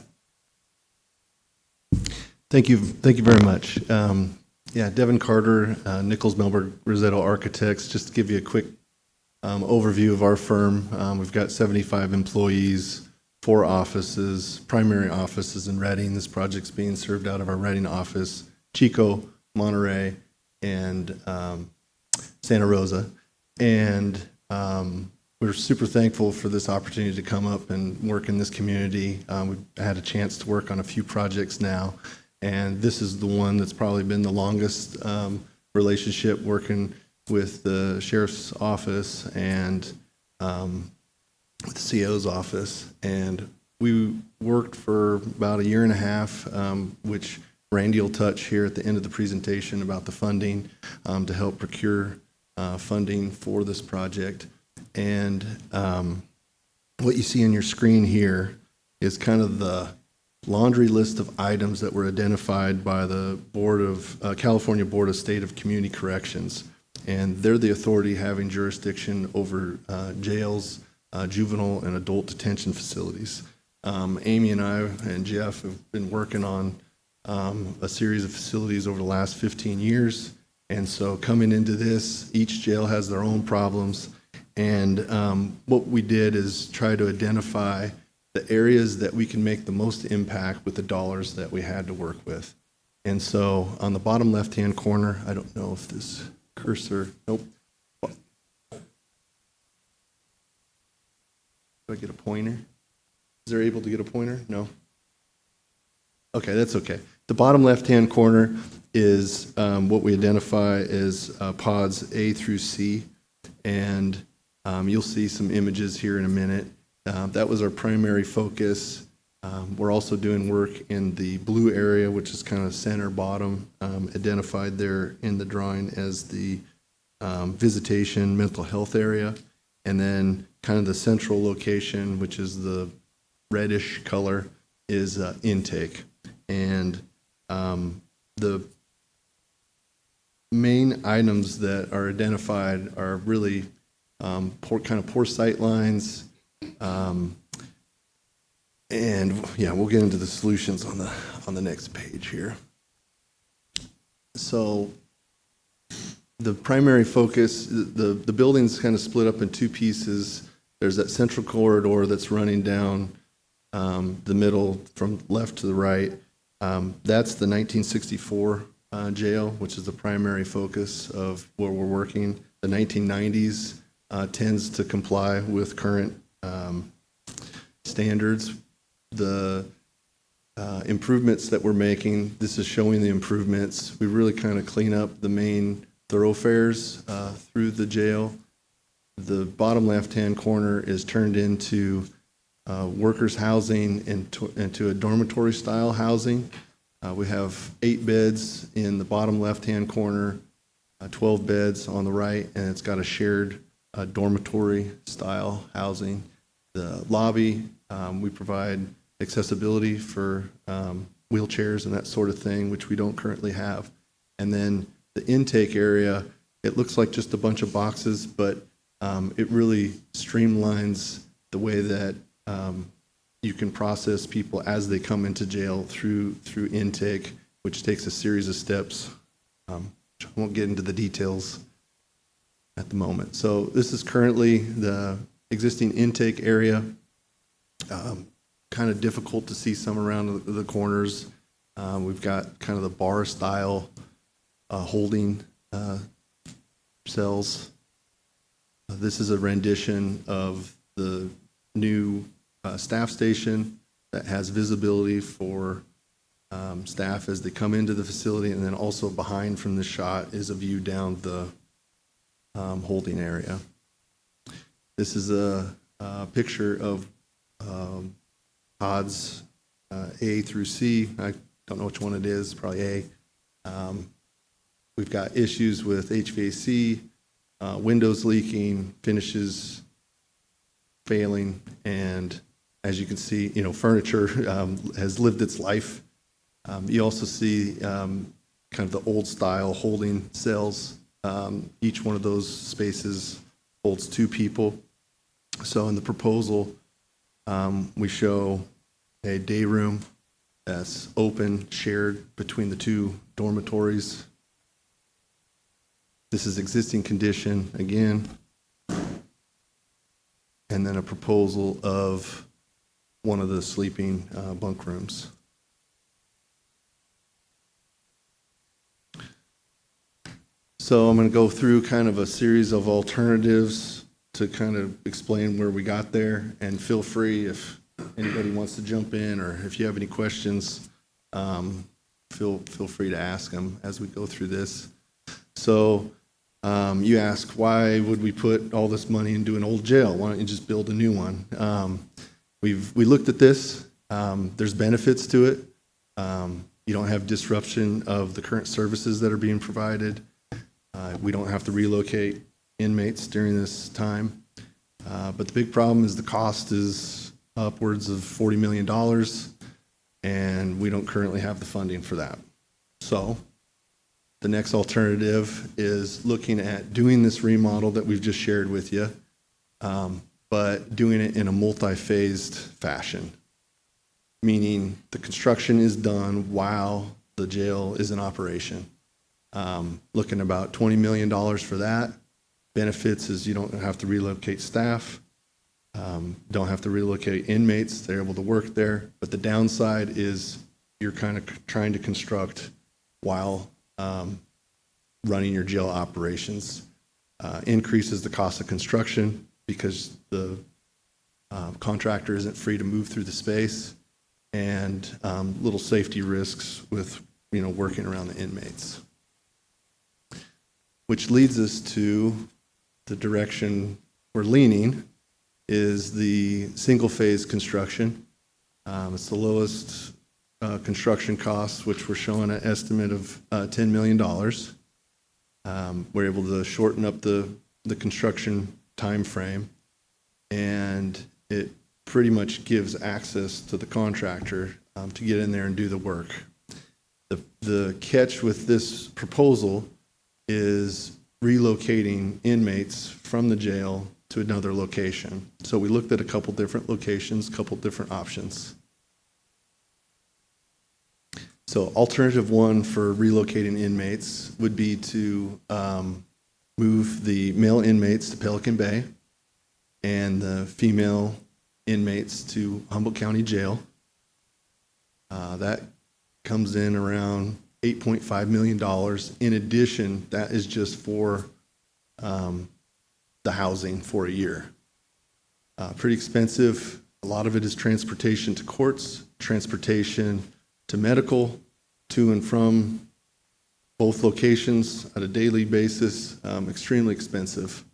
Thank you very much. Devin Carter, Nichols Melberg Rosetto Architects. Just to give you a quick overview of our firm, we've got 75 employees, 4 offices, primary offices in Reading. This project's being served out of our Reading office, Chico, Monterey, and Santa Rosa. And we're super thankful for this opportunity to come up and work in this community. We've had a chance to work on a few projects now, and this is the one that's probably been the longest relationship, working with the sheriff's office and with the CO's office. And we worked for about a year and a half, which Randy will touch here at the end of the presentation about the funding to help procure funding for this project. And what you see on your screen here is kind of the laundry list of items that were identified by the California Board of State of Community Corrections. And they're the authority having jurisdiction over jails, juvenile and adult detention facilities. Amy and I and Jeff have been working on a series of facilities over the last 15 years. And so coming into this, each jail has their own problems. And what we did is try to identify the areas that we can make the most impact with the dollars that we had to work with. And so on the bottom left-hand corner, I don't know if this cursor, nope. Do I get a pointer? Is there able to get a pointer? No? Okay, that's okay. The bottom left-hand corner is what we identify as pods A through C, and you'll see some images here in a minute. That was our primary focus. We're also doing work in the blue area, which is kind of center bottom, identified there in the drawing as the visitation mental health area, and then kind of the central location, which is the reddish color, is intake. And the main items that are identified are really poor sight lines, and yeah, we'll get into the solutions on the next page here. So the primary focus, the building's kind of split up in two pieces. There's that central corridor that's running down the middle from left to the right. That's the 1964 jail, which is the primary focus of where we're working. The 1990s tends to comply with current standards. The improvements that we're making, this is showing the improvements. We really kind of clean up the main thoroughfares through the jail. The bottom left-hand corner is turned into workers' housing into a dormitory-style housing. We have 8 beds in the bottom left-hand corner, 12 beds on the right, and it's got a shared dormitory-style housing. The lobby, we provide accessibility for wheelchairs and that sort of thing, which we don't currently have. And then the intake area, it looks like just a bunch of boxes, but it really streamlines the way that you can process people as they come into jail through intake, which takes a series of steps. I won't get into the details at the moment. So this is currently the existing intake area. Kind of difficult to see some around the corners. We've got kind of the bar style holding cells. This is a rendition of the new staff station that has visibility for staff as they come into the facility, and then also behind from the shot is a view down the holding area. This is a picture of pods A through C. I don't know which one it is, probably A. We've got issues with HVAC, windows leaking, finishes failing, and as you can see, furniture has lived its life. You also see kind of the old style holding cells. Each one of those spaces holds 2 people. So in the proposal, we show a day room that's open, shared between the 2 dormitories. This is existing condition again. And then a proposal of one of the sleeping bunk rooms. So I'm going to go through kind of a series of alternatives to kind of explain where we got there, and feel free if anybody wants to jump in, or if you have any questions, feel free to ask them as we go through this. So you ask, why would we put all this money into an old jail? Why don't you just build a new one? We looked at this. There's benefits to it. You don't have disruption of the current services that are being provided. We don't have to relocate inmates during this time. But the big problem is the cost is upwards of $40 million, and we don't currently have the funding for that. So the next alternative is looking at doing this remodel that we've just shared with you, but doing it in a multi-phased fashion, meaning the construction is done while the jail is in operation. Looking about $20 million for that. Benefits is you don't have to relocate staff, don't have to relocate inmates, they're able to work there. But the downside is you're kind of trying to construct while running your jail operations. Increases the cost of construction because the contractor isn't free to move through the space, and little safety risks with working around the inmates. Which leads us to the direction we're leaning is the single-phase construction. It's the lowest construction cost, which we're showing an estimate of $10 million. We're able to shorten up the construction time frame, and it pretty much gives access to the contractor to get in there and do the work. The catch with this proposal is relocating inmates from the jail to another location. So we looked at a couple different locations, a couple different options. So alternative one for relocating inmates would be to move the male inmates to Pelican Bay and the female inmates to Humboldt County Jail. That comes in around $8.5 million. In addition, that is just for the housing for a year. Pretty expensive. A lot of it is transportation to courts, transportation to medical, to and from both locations at a daily basis, extremely expensive.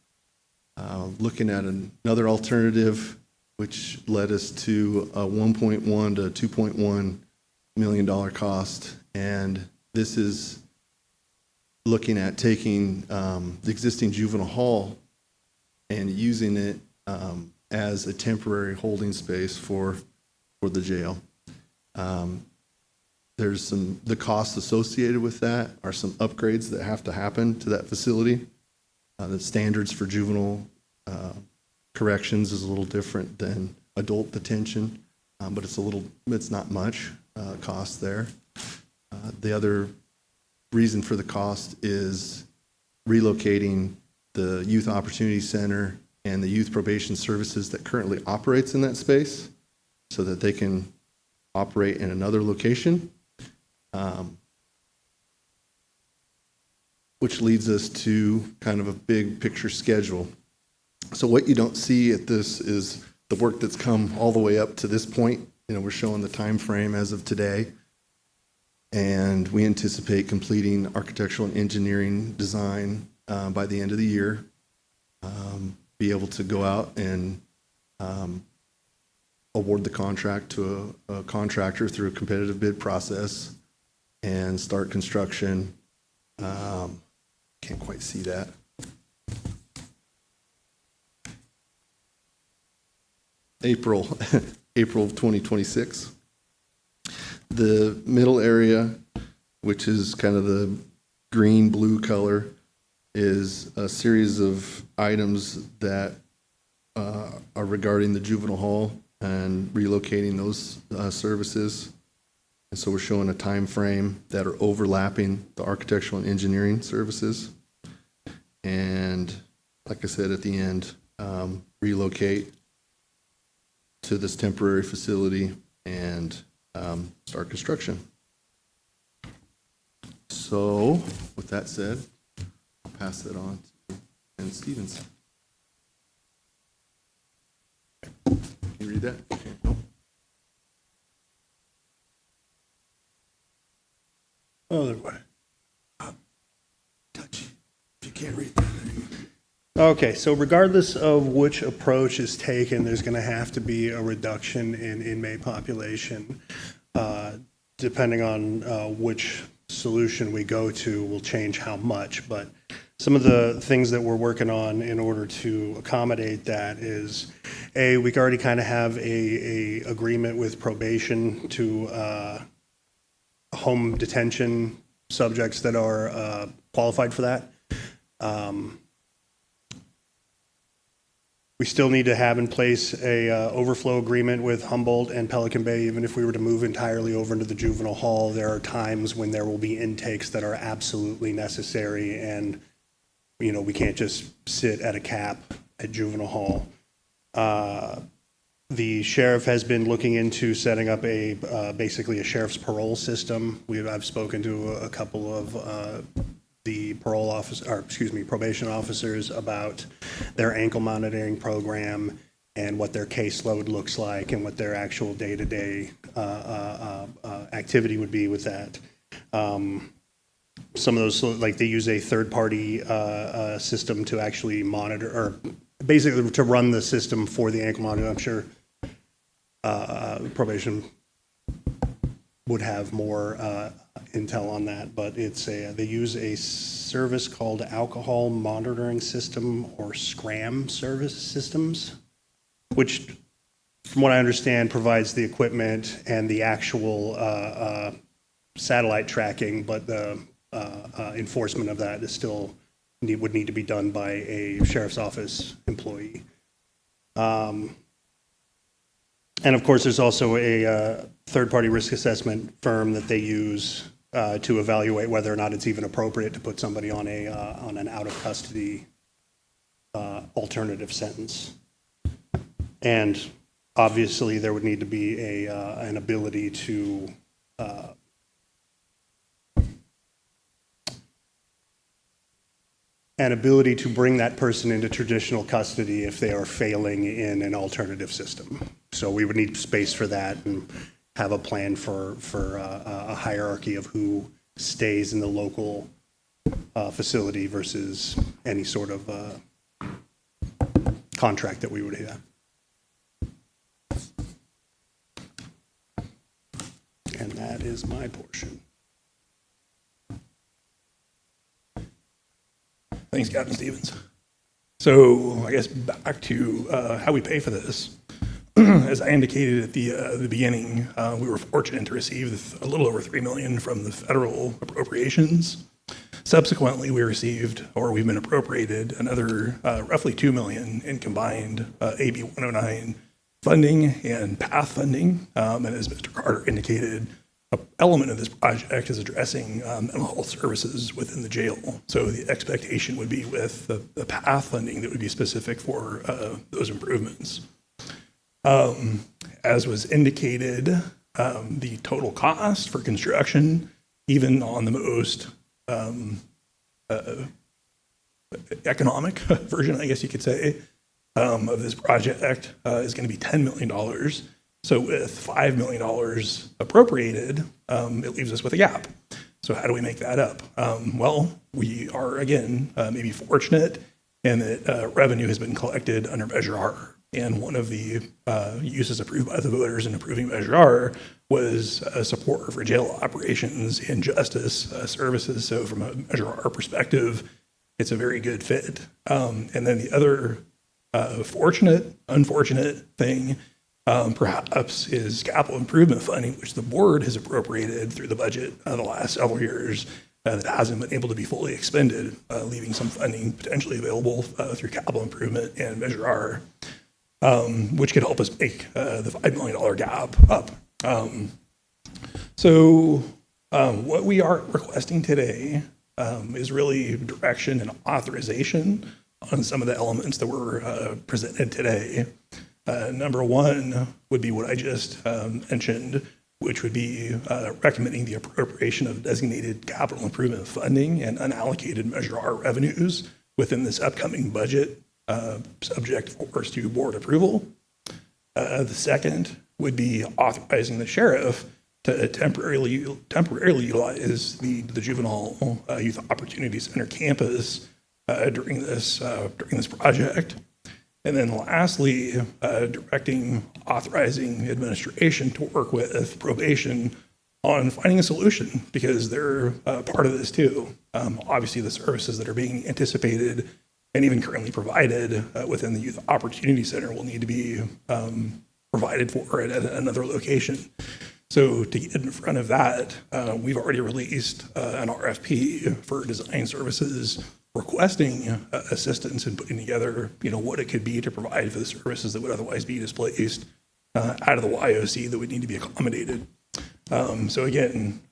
Looking at another alternative, which led us to a $1.1 to $2.1 million cost, and this is looking at taking the existing juvenile hall and using it as a temporary holding space for the jail. There's the costs associated with that are some upgrades that have to happen to that facility. The standards for juvenile corrections is a little different than adult detention, but it's not much cost there. The other reason for the cost is relocating the Youth Opportunity Center and the Youth Probation Services that currently operates in that space so that they can operate in another location. Which leads us to kind of a big picture schedule. So what you don't see at this is the work that's come all the way up to this point. We're showing the time frame as of today, and we anticipate completing architectural and engineering design by the end of the year. Be able to go out and award the contract to a contractor through a competitive bid process and start construction. Can't quite see that. April of 2026. The middle area, which is kind of the green-blue color, is a series of items that are regarding the juvenile hall and relocating those services. And so we're showing a time frame that are overlapping the architectural and engineering services. And like I said, at the end, relocate to this temporary facility and start construction. So with that said, I'll pass that on to Ken Stevens. Can you read that? Okay. Nope. Other way. Touch. If you can't read that. Okay, so regardless of which approach is taken, there's going to have to be a reduction in inmate population. Depending on which solution we go to will change how much, but some of the things that we're working on in order to accommodate that is, we already kind of have a agreement with probation to home detention subjects that are qualified for that. We still need to have in place a overflow agreement with Humboldt and Pelican Bay. Even if we were to move entirely over into the juvenile hall, there are times when there will be intakes that are absolutely necessary, and we can't just sit at a cap at juvenile hall. The sheriff has been looking into setting up basically a sheriff's parole system. I've spoken to a couple of the probation officers about their ankle monitoring program and what their caseload looks like and what their actual day-to-day activity would be with that. Some of those, so, like, they use a third-party system to actually monitor, or basically to run the system for the ankle monitor. I'm sure probation would have more intel on that, but they use a service called Alcohol Monitoring System, or SCRAM service systems, which, from what I understand, provides the equipment and the actual satellite tracking, but the enforcement of that is still would need to be done by a sheriff's office employee. And of course, there's also a third-party risk assessment firm that they use to evaluate whether or not it's even appropriate to put somebody on an out-of-custody alternative sentence. And obviously, there would need to be an ability to bring that person into traditional custody if they are failing in an alternative system. So we would need space for that and have a plan for a hierarchy of who stays in the local facility versus any sort of contract that we would have. And that is my portion. Thanks, Captain Stevens. So I guess back to how we pay for this. As I indicated at the beginning, we were fortunate to receive a little over $3 million from the federal appropriations. Subsequently, we've been appropriated another roughly $2 million in combined AB 109 funding and PATH funding. And as Mr. Carter indicated, an element of this project is addressing mental health services within the jail. So the expectation would be with the PATH funding that would be specific for those improvements. As was indicated, the total cost for construction, even on the most economic version, I guess you could say, of this project is going to be $10 million. So with $5 million appropriated, it leaves us with a gap. So how do we make that up? Well, we are, again, maybe fortunate in that revenue has been collected under Measure R. And one of the uses approved by the voters in approving Measure R was support for jail operations and justice services. So from a Measure R perspective, it's a very good fit. And then the other unfortunate thing perhaps is capital improvement funding, which the board has appropriated through the budget the last several years that hasn't been able to be fully expended, leaving some funding potentially available through capital improvement and Measure R, which could help us make the $5 million gap up. So what we are requesting today is really direction and authorization on some of the elements that were presented today. Number one would be what I just mentioned, which would be recommending the appropriation of designated capital improvement funding and unallocated Measure R revenues within this upcoming budget, subject, of course, to board approval. The second would be authorizing the sheriff to temporarily utilize the Juvenile Youth Opportunity Center campus during this project. And then lastly, authorizing administration to work with probation on finding a solution, because they're part of this too. Obviously, the services that are being anticipated and even currently provided within the Youth Opportunity Center will need to be provided for at another location. So to get in front of that, we've already released an RFP for design services requesting assistance in putting together, what it could be to provide for the services that would otherwise be displaced out of the YOC that would need to be accommodated. So again,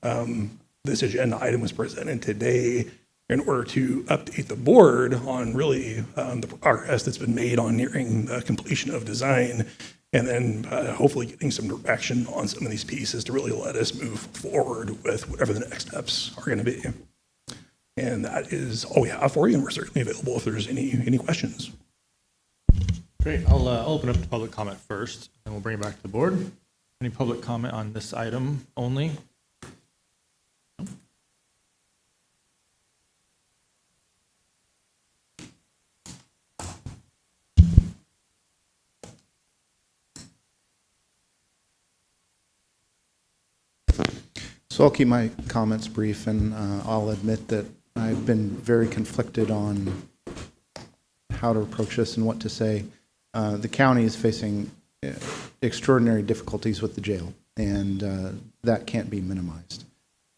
this agenda item was presented today in order to update the board on really the progress that's been made on nearing completion of design, and then hopefully getting some direction on some of these pieces to really let us move forward with whatever the next steps are going to be. And that is all we have for you, and we're certainly available if there's any questions. Great. I'll open up to public comment first, and we'll bring it back to the board. Any public comment on this item only? So I'll keep my comments brief, and I'll admit that I've been very conflicted on how to approach this and what to say. The county is facing extraordinary difficulties with the jail, and that can't be minimized.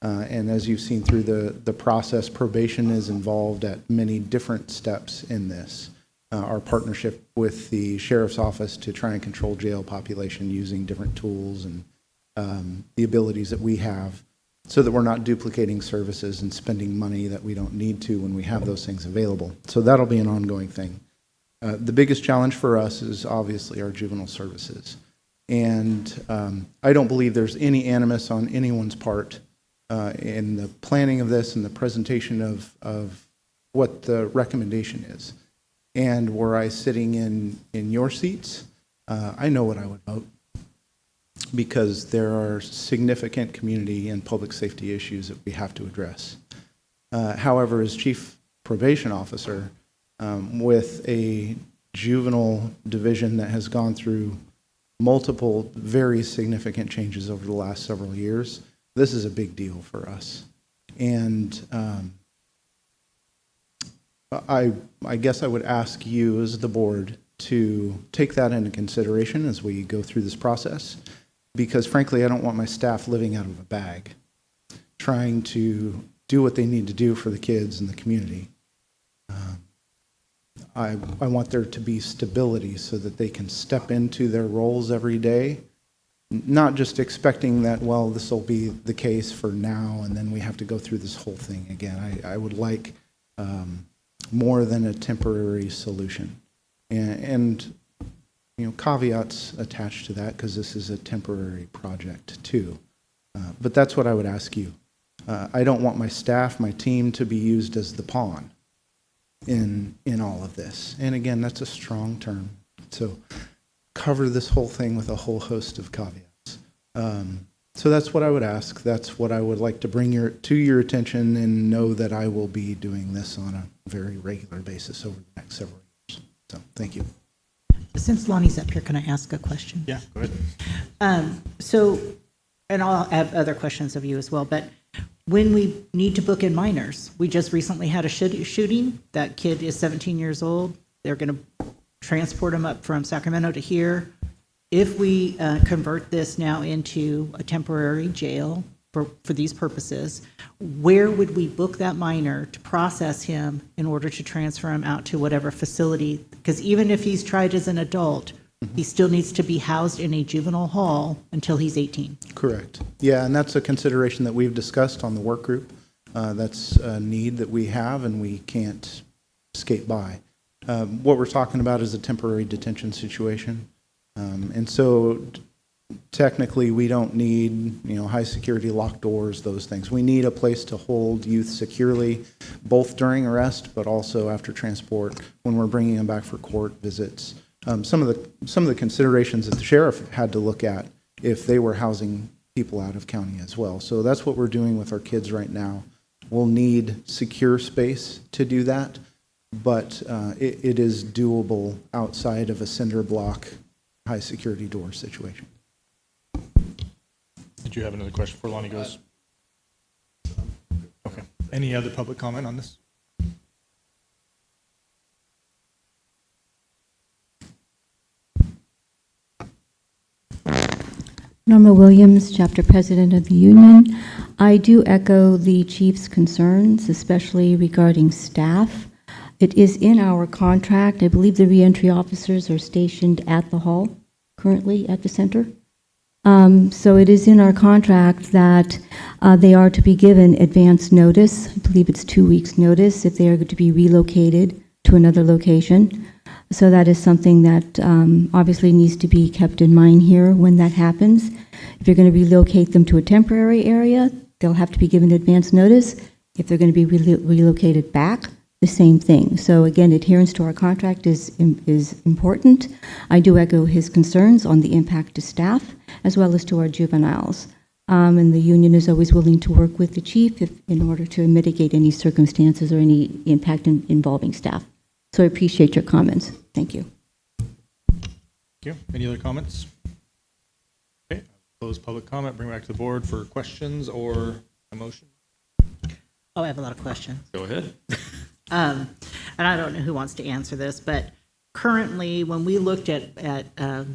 And as you've seen through the process, probation is involved at many different steps in this. Our partnership with the sheriff's office to try and control jail population using different tools and the abilities that we have, so that we're not duplicating services and spending money that we don't need to when we have those things available. So that'll be an ongoing thing. The biggest challenge for us is obviously our juvenile services. And I don't believe there's any animus on anyone's part in the planning of this and the presentation of what the recommendation is. And were I sitting in your seats, I know what I would vote, because there are significant community and public safety issues that we have to address. However, as chief probation officer, with a juvenile division that has gone through multiple very significant changes over the last several years, this is a big deal for us. And I guess I would ask you as the board to take that into consideration as we go through this process, because frankly, I don't want my staff living out of a bag, trying to do what they need to do for the kids and the community. I want there to be stability so that they can step into their roles every day, not just expecting that, well, this will be the case for now and then we have to go through this whole thing again. I would like more than a temporary solution. And you know, caveats attached to that, because this is a temporary project too. But that's what I would ask you. I don't want my staff, my team, to be used as the pawn in all of this. And again, that's a strong term. So cover this whole thing with a whole host of caveats. So that's what I would ask. That's what I would like to bring to your attention, and know that I will be doing this on a very regular basis over the next several years. So thank you. Since Lonnie's up here, can I ask a question? Yeah, go ahead. So, and I'll have other questions of you as well, but when we need to book in minors, we just recently had a shooting. That kid is 17 years old. They're going to transport him up from Sacramento to here. If we convert this now into a temporary jail for these purposes, where would we book that minor to process him in order to transfer him out to whatever facility? Because even if he's tried as an adult, he still needs to be housed in a juvenile hall until he's 18. Correct. Yeah, and that's a consideration that we've discussed on the work group. That's a need that we have and we can't skate by. What we're talking about is a temporary detention situation. And so technically we don't need, high security locked doors, those things. We need a place to hold youth securely, both during arrest, but also after transport when we're bringing them back for court visits. Some of the considerations that the sheriff had to look at if they were housing people out of county as well. So that's what we're doing with our kids right now. We'll need secure space to do that, but it is doable outside of a cinder block, high security door situation. Did you have another question before Lonnie goes? Okay. Any other public comment on this? Norma Williams, Chapter President of the Union. I do echo the Chief's concerns, especially regarding staff. It is in our contract. I believe the reentry officers are stationed at the hall, currently at the center. So it is in our contract that they are to be given advance notice. I believe it's 2 weeks' notice if they are to be relocated to another location. So that is something that obviously needs to be kept in mind here when that happens. If you're going to relocate them to a temporary area, they'll have to be given advance notice. If they're going to be relocated back, the same thing. So again, adherence to our contract is important. I do echo his concerns on the impact to staff as well as to our juveniles. And the union is always willing to work with the chief in order to mitigate any circumstances or any impact involving staff. So I appreciate your comments. Thank you. Thank you. Any other comments? Okay. Close public comment, bring it back to the board for questions or a motion. Oh, I have a lot of questions. Go ahead. And I don't know who wants to answer this, but currently, when we looked at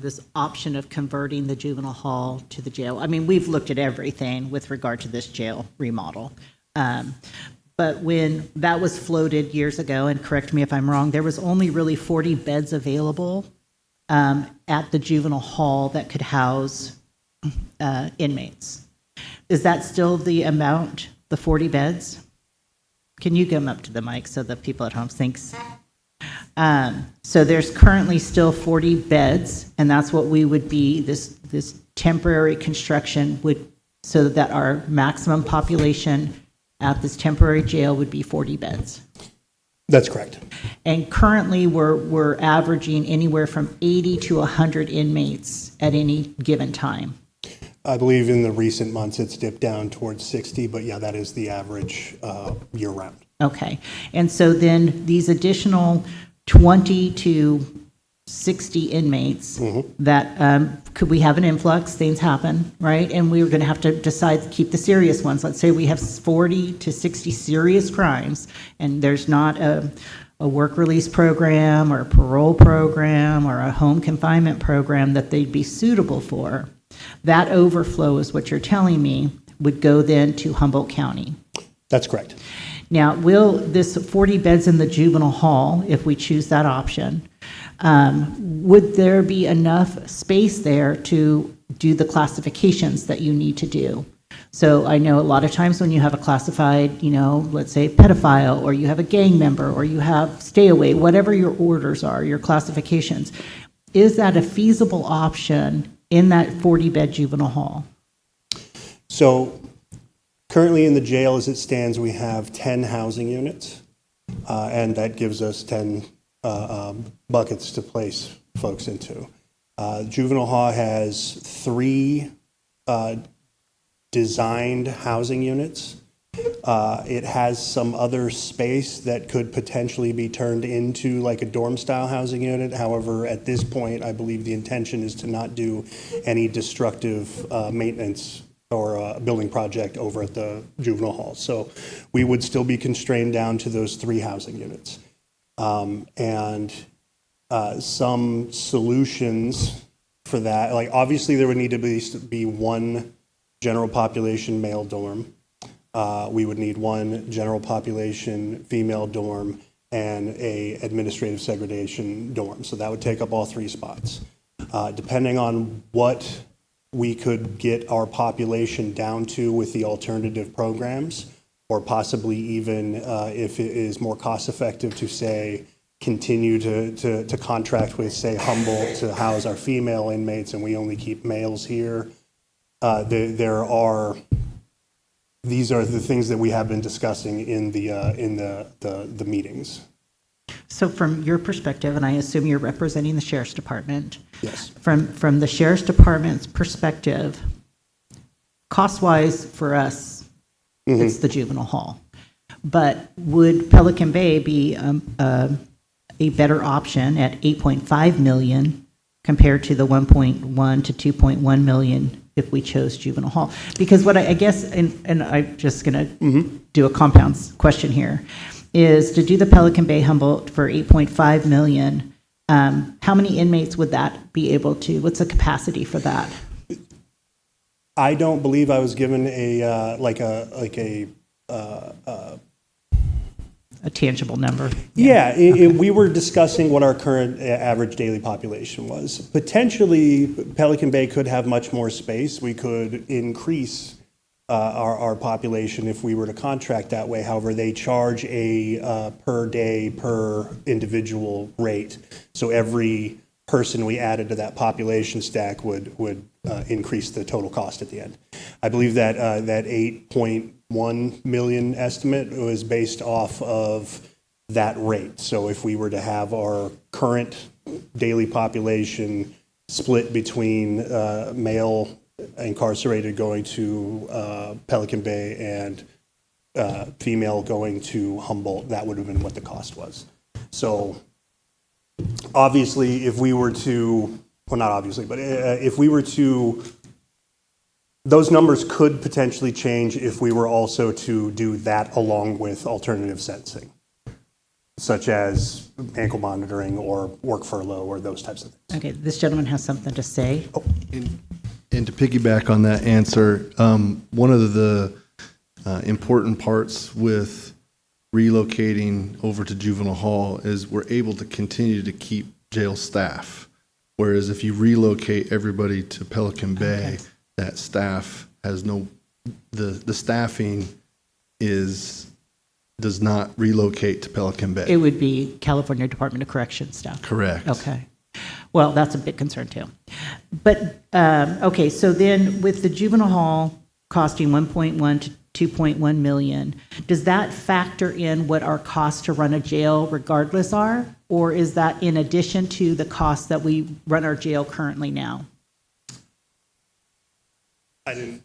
this option of converting the juvenile hall to the jail, I mean, we've looked at everything with regard to this jail remodel. But when that was floated years ago, and correct me if I'm wrong, there was only really 40 beds available at the juvenile hall that could house inmates. Is that still the amount, the 40 beds? Can you come up to the mic so the people at home thinks? So there's currently still 40 beds, and that's what we would be, this temporary construction would, so that our maximum population at this temporary jail would be 40 beds. That's correct. And currently, we're averaging anywhere from 80 to 100 inmates at any given time. I believe in the recent months, it's dipped down towards 60, but yeah, that is the average year-round. Okay. And so then these additional 20 to 60 inmates that could we have an influx, things happen, right? And we were going to have to decide to keep the serious ones. Let's say we have 40 to 60 serious crimes, and there's not a work release program or a parole program or a home confinement program that they'd be suitable for. That overflow is what you're telling me would go then to Humboldt County. That's correct. Now, will this 40 beds in the juvenile hall, if we choose that option, would there be enough space there to do the classifications that you need to do? So I know a lot of times when you have a classified, let's say pedophile, or you have a gang member, or you have stay away, whatever your orders are, your classifications, is that a feasible option in that 40-bed juvenile hall? So currently in the jail as it stands, we have 10 housing units, and that gives us 10 buckets to place folks into. Juvenile hall has 3 designed housing units. It has some other space that could potentially be turned into like a dorm-style housing unit. However, at this point, I believe the intention is to not do any destructive maintenance or building project over at the juvenile hall. So we would still be constrained down to those 3 housing units. And some solutions for that, like obviously there would need to be one general population male dorm. We would need one general population female dorm and a administrative segregation dorm. So that would take up all 3 spots. Depending on what we could get our population down to with the alternative programs, or possibly even if it is more cost effective to say, continue to contract with, say, Humboldt to house our female inmates and we only keep males here. These are the things that we have been discussing in the meetings. So from your perspective, and I assume you're representing the Sheriff's Department. Yes. From the Sheriff's Department's perspective, cost-wise for us, it's the juvenile hall. But would Pelican Bay be a better option at $8.5 million compared to the $1.1 to $2.1 million if we chose juvenile hall? Because what I guess, and I'm just going to do a compound question here, is to do the Pelican Bay Humboldt for $8.5 million, how many inmates would that be able to, what's the capacity for that? I don't believe I was given a tangible number. Yeah, we were discussing what our current average daily population was. Potentially, Pelican Bay could have much more space. We could increase our population if we were to contract that way. However, they charge a per day, per individual rate. So every person we added to that population stack would increase the total cost at the end. I believe that that 8.1 million estimate was based off of that rate. So if we were to have our current daily population split between male incarcerated going to Pelican Bay and female going to Humboldt, that would have been what the cost was. So obviously, if we were to, well, not obviously, but if we were to those numbers could potentially change if we were also to do that along with alternative sentencing, such as ankle monitoring or work furlough or those types of things. Okay, this gentleman has something to say. And to piggyback on that answer, one of the important parts with relocating over to juvenile hall is we're able to continue to keep jail staff. Whereas if you relocate everybody to Pelican Bay, that staff has the staffing does not relocate to Pelican Bay. It would be California Department of Corrections staff. Correct. Okay. Well, that's a big concern too. But, okay, so then with the juvenile hall costing 1.1 to 2.1 million, does that factor in what our costs to run a jail regardless are? Or is that in addition to the costs that we run our jail currently now? I didn't.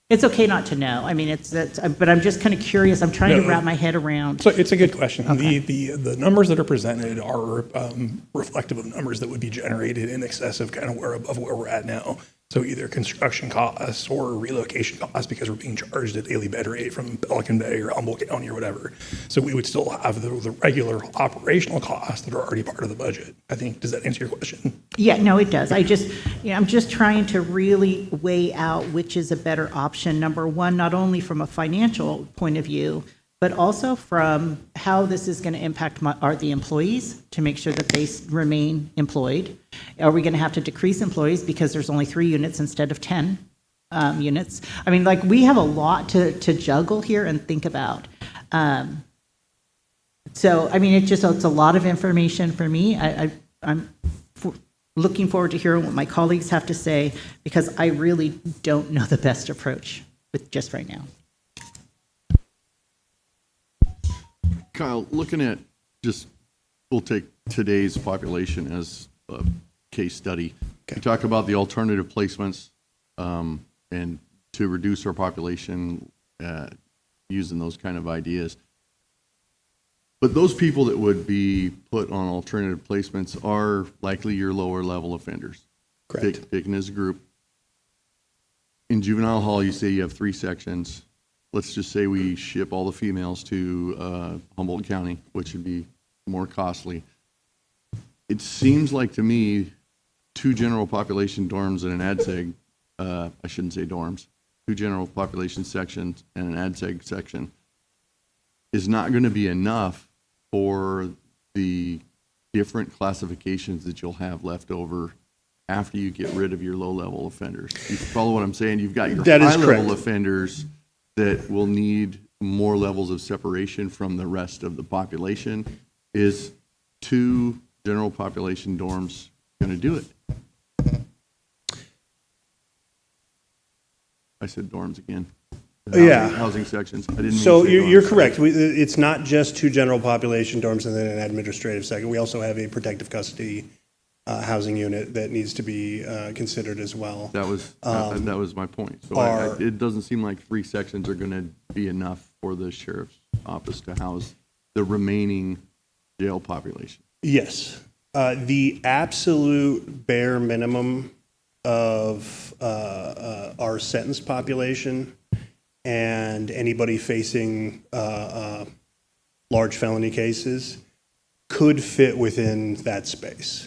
It's okay not to know. I mean, but I'm just kind of curious. I'm trying to wrap my head around. So it's a good question. Okay. The numbers that are presented are reflective of numbers that would be generated in excess of kind of above where we're at now. So either construction costs or relocation costs because we're being charged a daily bed rate from Pelican Bay or Humboldt County or whatever. So we would still have the regular operational costs that are already part of the budget. I think, does that answer your question? Yeah, no, it does. I'm just trying to really weigh out which is a better option. Number one, not only from a financial point of view, but also from how this is going to impact the employees to make sure that they remain employed. Are we going to have to decrease employees because there's only 3 units instead of 10 units? I mean, like, we have a lot to juggle here and think about. So, I mean, it's a lot of information for me. I'm looking forward to hearing what my colleagues have to say because I really don't know the best approach with just right now. Kyle, looking at we'll take today's population as a case study. Okay. We talk about the alternative placements and to reduce our population using those kind of ideas. But those people that would be put on alternative placements are likely your lower level offenders. Correct. Taken as a group. In juvenile hall, you say you have 3 sections. Let's just say we ship all the females to Humboldt County, which would be more costly. It seems like to me 2 general population dorms and an ADSEG, I shouldn't say dorms, 2 general population sections and an ADSEG section is not going to be enough for the different classifications that you'll have left over after you get rid of your low-level offenders. You follow what I'm saying? You've got your high-level offenders that will need more levels of separation from the rest of the population. Is 2 general population dorms going to do it? I said dorms again. Yeah. Housing sections. I didn't mean So to say you're dorms. correct. It's not just 2 general population dorms and then an administrative second. We also have a protective custody housing unit that needs to be considered as well. That was my point. So it doesn't seem like 3 sections are going to be enough for the sheriff's office to house the remaining jail population. Yes. The absolute bare minimum of our sentence population and anybody facing large felony cases could fit within that space.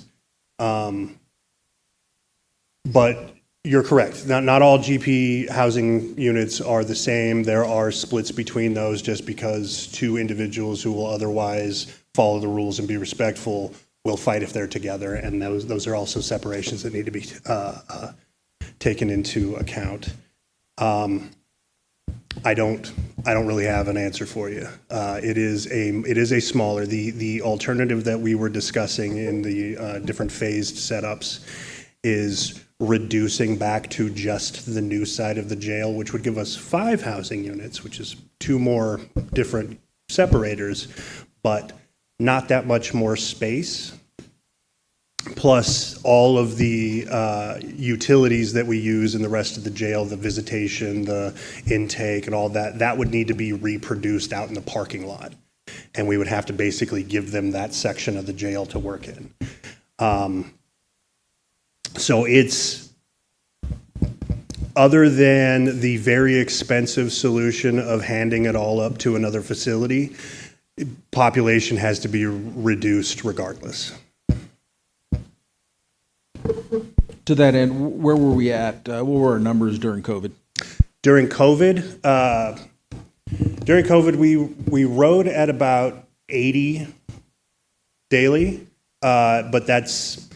But you're correct. Not all GP housing units are the same. There are splits between those just because 2 individuals who will otherwise follow the rules and be respectful will fight if they're together. And those are also separations that need to be taken into account. I don't really have an answer for you. It is a smaller, the alternative that we were discussing in the different phased setups is reducing back to just the new side of the jail, which would give us 5 housing units, which is 2 more different separators, but not that much more space. Plus all of the utilities that we use in the rest of the jail, the visitation, the intake and all that, that would need to be reproduced out in the parking lot. And we would have to basically give them that section of the jail to work in. So it's Other than the very expensive solution of handing it all up to another facility, population has to be reduced regardless. To that end, where were we at? What were our numbers during COVID? During COVID, we rode at about 80 daily, but that's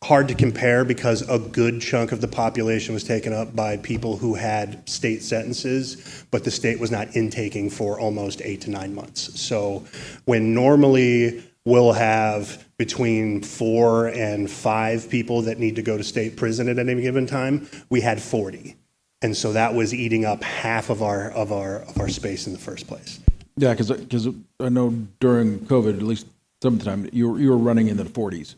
hard to compare because a good chunk of the population was taken up by people who had state sentences, but the state was not intaking for almost 8 to 9 months. So when normally we'll have between 4 and 5 people that need to go to state prison at any given time, we had 40. And so that was eating up half of our space in the first place. Yeah, because I know during COVID, at least some of the time, you were running in the 40s.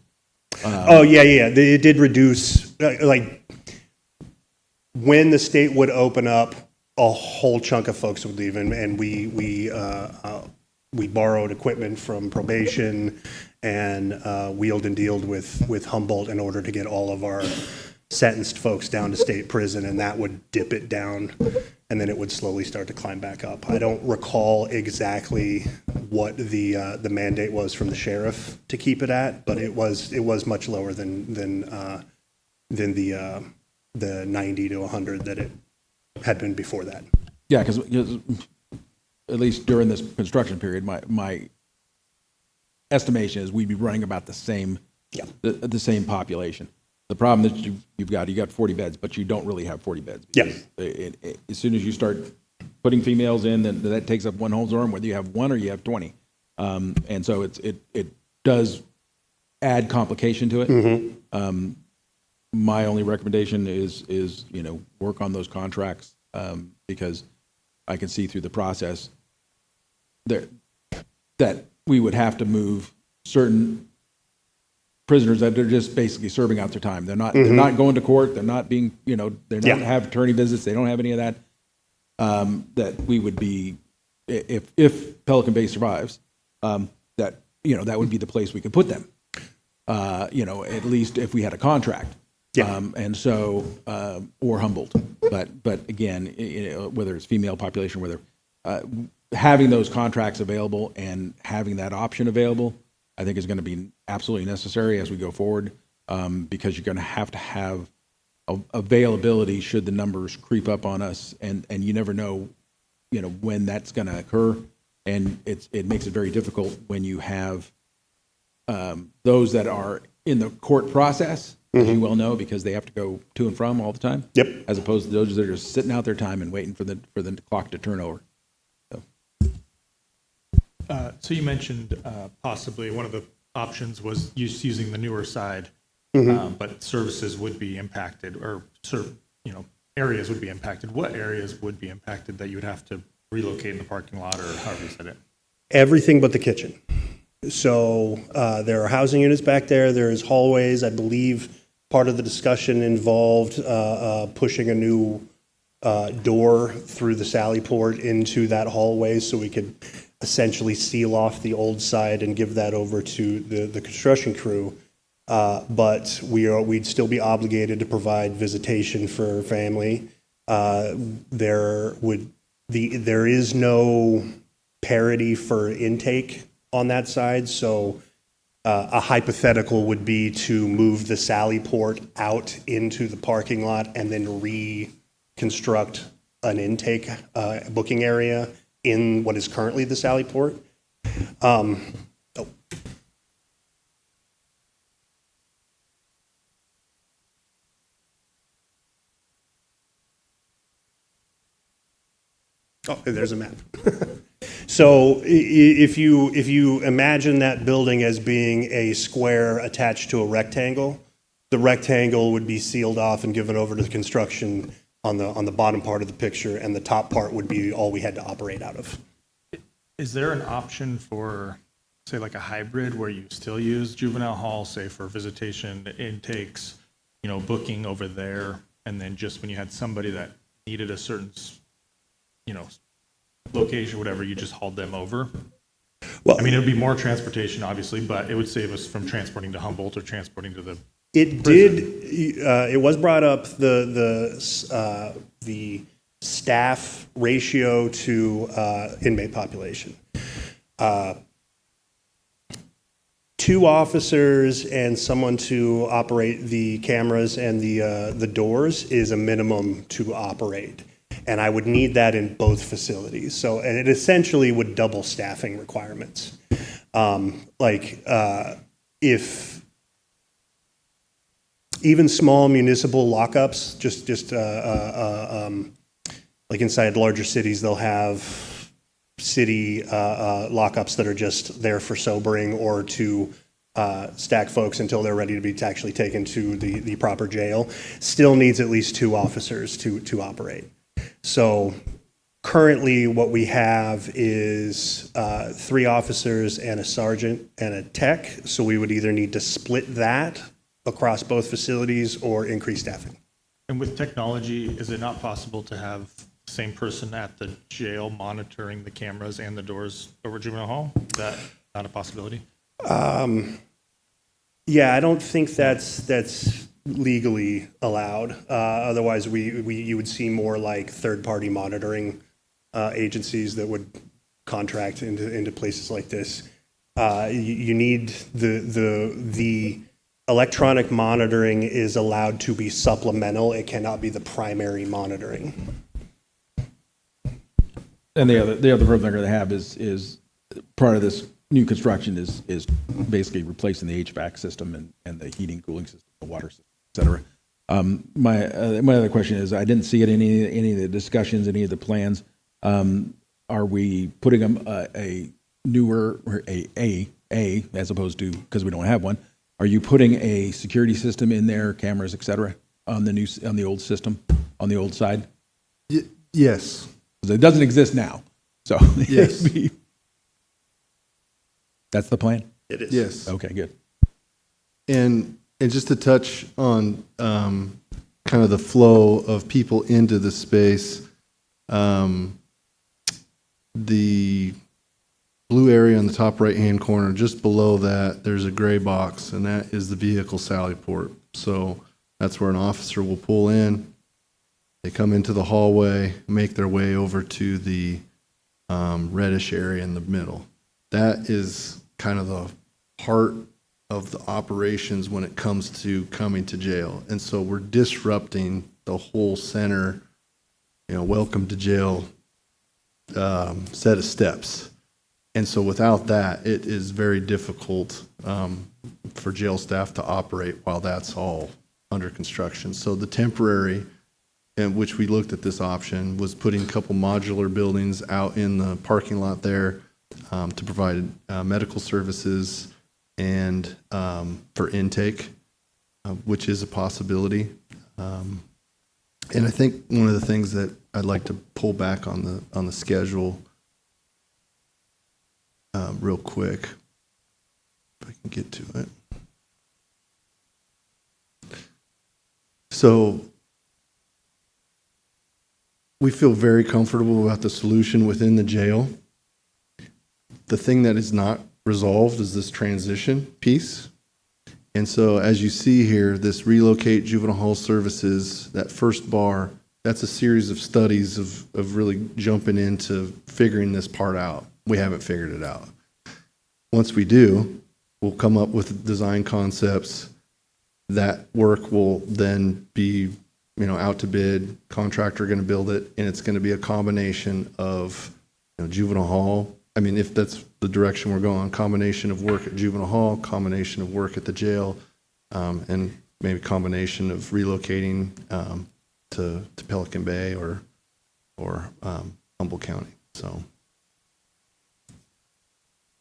It did reduce, like, when the state would open up, a whole chunk of folks would leave, and we borrowed equipment from probation and wheeled and dealed with Humboldt in order to get all of our sentenced folks down to state prison, and that would dip it down, and then it would slowly start to climb back up. I don't recall exactly what the mandate was from the sheriff to keep it at, but it was much lower than the 90 to 100 that it had been before that. Yeah, because at least during this construction period, my estimation is we'd be running about the same the same population. The problem that you got 40 beds, but you don't really have 40 beds. Yeah. As soon as you start putting females in, then that takes up one whole dorm, whether you have 1 or you have 20. And so it does add complication to it. Mm-hmm. My only recommendation is work on those contracts because I can see through the process that we would have to move certain prisoners that are just basically serving out their time. They're not going to court. They're not being, they don't have attorney visits. They don't have any of that. That we would be, if Pelican Bay survives, that would be the place we could put them. At least if we had a contract. Yeah. And so, or Humboldt. But again, whether it's female population, whether having those contracts available and having that option available, I think is going to be absolutely necessary as we go forward, because you're going to have availability should the numbers creep up on us, and you never know, when that's going to occur, and it makes it very difficult when you have those that are in the court process, as you well know, because they have to go to and from all the time. Yep. As opposed to those that are just sitting out their time and waiting for the clock to turn over. So you mentioned possibly one of the options was using the newer side, but services would be impacted, or areas would be impacted. What areas would be impacted that you would have to relocate in the parking lot, or however you said it? Everything but the kitchen. So there are housing units back there. There's hallways. I believe part of the discussion involved pushing a new door through the sally port into that hallway so we could essentially seal off the old side and give that over to the construction crew. But we'd still be obligated to provide visitation for family. There is no parity for intake on that side, so a hypothetical would be to move the sally port out into the parking lot and then reconstruct an intake booking area in what is currently the sally port. There's a map. So if you imagine that building as being a square attached to a rectangle, the rectangle would be sealed off and given over to the construction on the bottom part of the picture, and the top part would be all we had to operate out of. Is there an option for, say, like a hybrid where you still use juvenile hall, say for visitation, intakes, booking over there, and then just when you had somebody that needed a certain, location, whatever, you just hauled them over? Well, I mean, it would be more transportation, obviously, but it would save us from transporting to Humboldt or transporting to the It did, it was brought up, the staff ratio to inmate population. 2 officers and someone to operate the cameras and the doors is a minimum to operate. And I would need that in both facilities. So, and it essentially would double staffing requirements. If even small municipal lockups, just like inside larger cities, they'll have city lockups that are just there for sobering or to stack folks until they're ready to be actually taken to the proper jail. Still needs at least 2 officers to operate. So currently what we have is 3 officers and a sergeant and a tech. So we would either need to split that across both facilities or increase staffing. And with technology, is it not possible to have the same person at the jail monitoring the cameras and the doors over juvenile hall? Is that not a possibility? Yeah, I don't think that's legally allowed. Otherwise, you would see more like third-party monitoring agencies that would contract into places like this. You need the electronic monitoring is allowed to be supplemental. It cannot be the primary monitoring. And the other problem they're going to have is part of this new construction is basically replacing the HVAC system and the heating, cooling system, the water system, et cetera. My other question is, I didn't see it in any of the discussions, any of the plans. Are we putting a newer, or a as opposed to, because we don't have one, are you putting a security system in there, cameras, et cetera, on the old system, on the old side? Yes. 'Cause it doesn't exist now, so. Yes. That's the plan? It is. Yes. Okay, good. And just to touch on kind of the flow of people into the space, the blue area on the top right-hand corner, just below that, there's a gray box, and that is the vehicle sally port. So that's where an officer will pull in. They come into the hallway, make their way over to the reddish area in the middle. That is kind of the heart of the operations when it comes to coming to jail. And so we're disrupting the whole center, welcome to jail set of steps. And so without that, it is very difficult for jail staff to operate while that's all under construction. So the temporary, in which we looked at this option, was putting a couple modular buildings out in the parking lot there to provide medical services and for intake, which is a possibility. And I think one of the things that I'd like to pull back on the schedule real quick, if I can get to it. So we feel very comfortable about the solution within the jail. The thing that is not resolved is this transition piece. And so as you see here, this relocate juvenile hall services, that first bar, that's a series of studies of really jumping into figuring this part out. We haven't figured it out. Once we do, we'll come up with design concepts. That work will then be, out to bid, contractor going to build it, and it's going to be a combination of juvenile hall. I mean, if that's the direction we're going, combination of work at juvenile hall, combination of work at the jail, and maybe combination of relocating to Pelican Bay or Humboldt County. So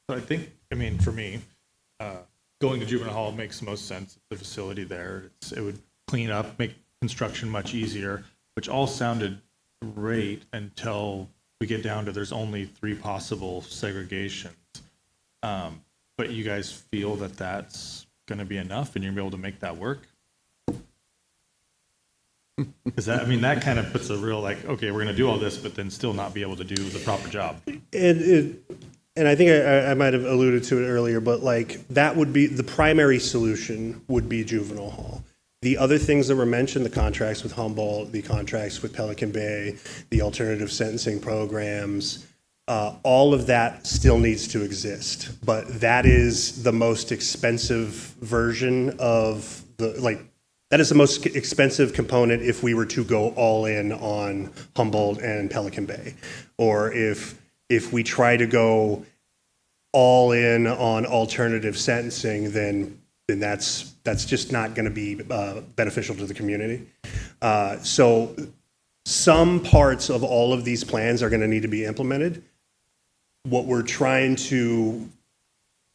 I think, for me, going to juvenile hall makes the most sense. The facility there, it would clean up, make construction much easier, which all sounded great until we get down to there's only 3 possible segregations. But you guys feel that that's going to be enough and you're going to be able to make that work? Because that kind of puts a real okay, we're going to do all this, but then still not be able to do the proper job. and I think I might have alluded to it earlier, but like that would be the primary solution would be juvenile hall. The other things that were mentioned, the contracts with Humboldt, the contracts with Pelican Bay, the alternative sentencing programs, all of that still needs to exist. But that is the most expensive version of that is the most expensive component if we were to go all in on Humboldt and Pelican Bay. Or if we try to go all in on alternative sentencing, then that's just not going to be beneficial to the community. So some parts of all of these plans are going to need to be implemented. What we're trying to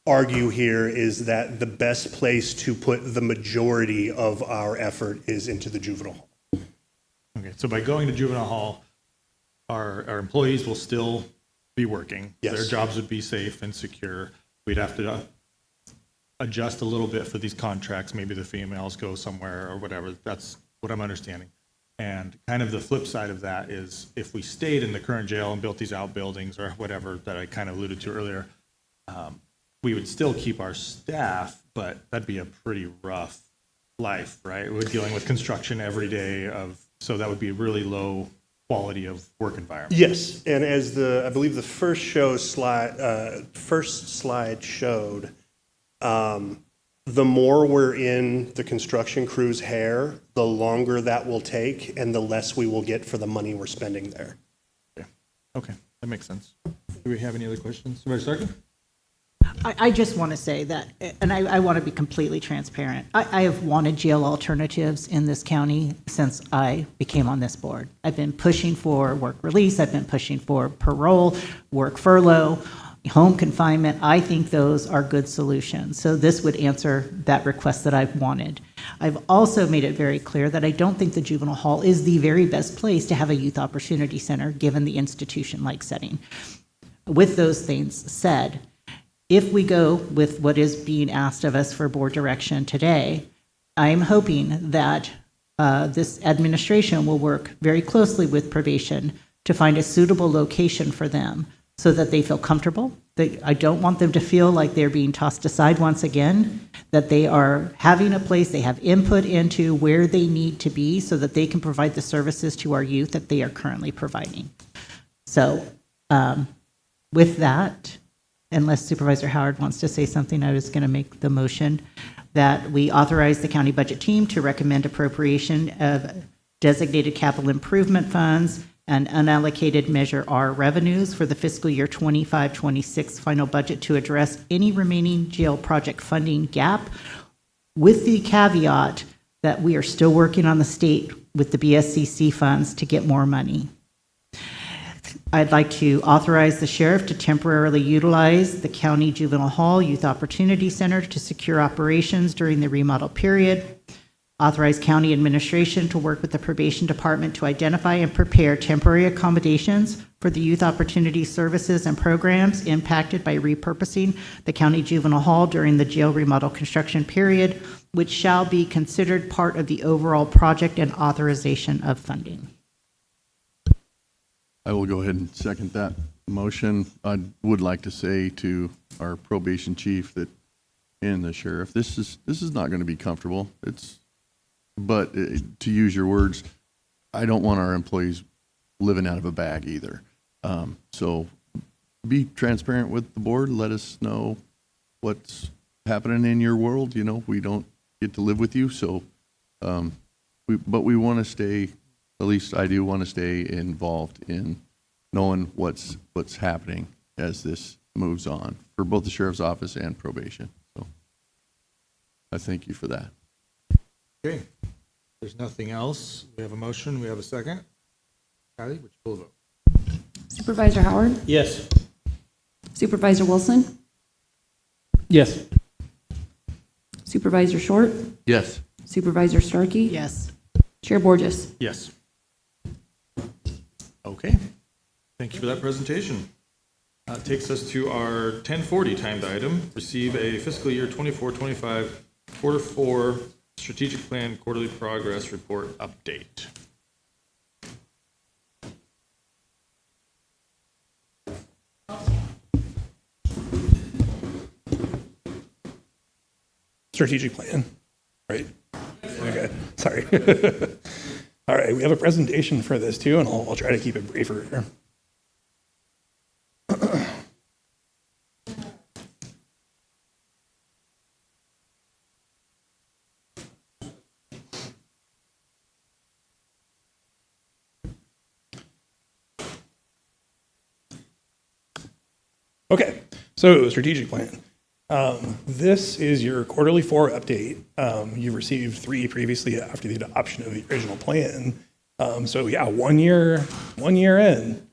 argue here is that the best place to put the majority of our effort is into the juvenile hall. Okay, so by going to juvenile hall, our employees will still be working. Yes. Their jobs would be safe and secure. We'd have to adjust a little bit for these contracts. Maybe the females go somewhere or whatever. That's what I'm understanding. And kind of the flip side of that is if we stayed in the current jail and built these outbuildings or whatever that I kind of alluded to earlier, we would still keep our staff, but that'd be a pretty rough life, right? We're dealing with construction every day so that would be really low quality of work environment. Yes, and as I believe the first slide showed, the more we're in the construction crew's hair, the longer that will take and the less we will get for the money we're spending there. Okay, that makes sense. Do we have any other questions? Supervisor Starkey? I just want to say that, and I want to be completely transparent. I have wanted jail alternatives in this county since I became on this board. I've been pushing for work release. I've been pushing for parole, work furlough, home confinement. I think those are good solutions. So this would answer that request that I've wanted. I've also made it very clear that I don't think the juvenile hall is the very best place to have a youth opportunity center given the institution-like setting. With those things said, if we go with what is being asked of us for board direction today, I'm hoping that this administration will work very closely with probation to find a suitable location for them so that they feel comfortable. I don't want them to feel like they're being tossed aside once again, that they are having a place, they have input into where they need to be so that they can provide the services to our youth that they are currently providing. So with that, unless Supervisor Howard wants to say something, I was going to make the motion that we authorize the county budget team to recommend appropriation of designated capital improvement funds and unallocated Measure R revenues for the fiscal year 25-26 final budget to address any remaining jail project funding gap, with the caveat that we are still working on the state with the BSCC funds to get more money. I'd like to authorize the sheriff to temporarily utilize the county juvenile hall youth opportunity center to secure operations during the remodel period. Authorize county administration to work with the probation department to identify and prepare temporary accommodations for the youth opportunity services and programs impacted by repurposing the county juvenile hall during the jail remodel construction period, which shall be considered part of the overall project and authorization of funding. I will go ahead and second that motion. I would like to say to our probation chief that, and the sheriff, this is not going to be comfortable. But to use your words, I don't want our employees living out of a bag either. So be transparent with the board. Let us know what's happening in your world. You know, we don't get to live with you. So, but we want to stay, at least I do want to stay involved in knowing what's happening as this moves on for both the sheriff's office and probation. So I thank you for that. Okay. There's nothing else. We have a motion. We have a second. Kylie, would you pull the vote? Supervisor Howard? Yes. Supervisor Wilson? Yes. Supervisor Short? Yes. Supervisor Starkey? Yes. Chair Borges? Yes. Okay. Thank you for that presentation. Takes us to our 10:40 timed item, receive a fiscal year 24-25 quarter 4 strategic plan quarterly progress report update. strategic plan, right? Okay, sorry. All right, we have a presentation for this too, and I'll try to keep it briefer. Okay, so strategic plan. This is your quarterly 4 update. You received 3 previously after the adoption of the original plan. So yeah, 1 year in.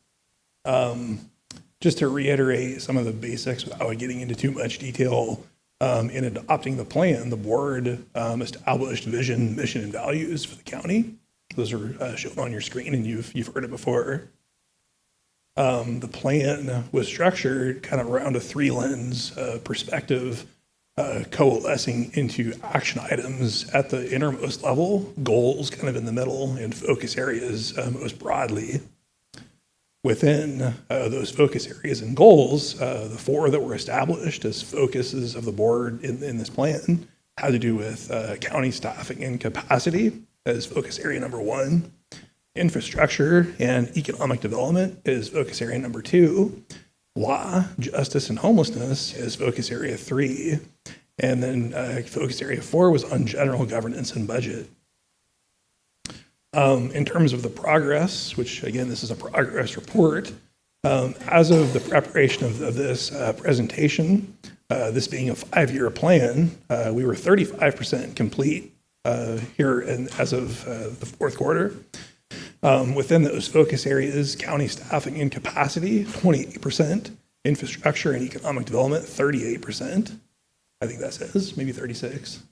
Just to reiterate some of the basics without getting into too much detail, in adopting the plan, the board established vision, mission, and values for the county. Those are shown on your screen, and you've heard it before. The plan was structured kind of around a 3-lens perspective, coalescing into action items at the innermost level, goals kind of in the middle, and focus areas most broadly. Within those focus areas and goals, the 4 that were established as focuses of the board in this plan had to do with county staffing and capacity as focus area number 1. Infrastructure and economic development is focus area number 2. Law, justice, and homelessness is focus area 3. And then focus area 4 was on general governance and budget. In terms of the progress, which again, this is a progress report, as of the preparation of this presentation, this being a 5-year plan, we were 35% complete here as of the 4th quarter. Within those focus areas, county staffing and capacity, 28%, infrastructure and economic development, 38%. I think that says maybe 36.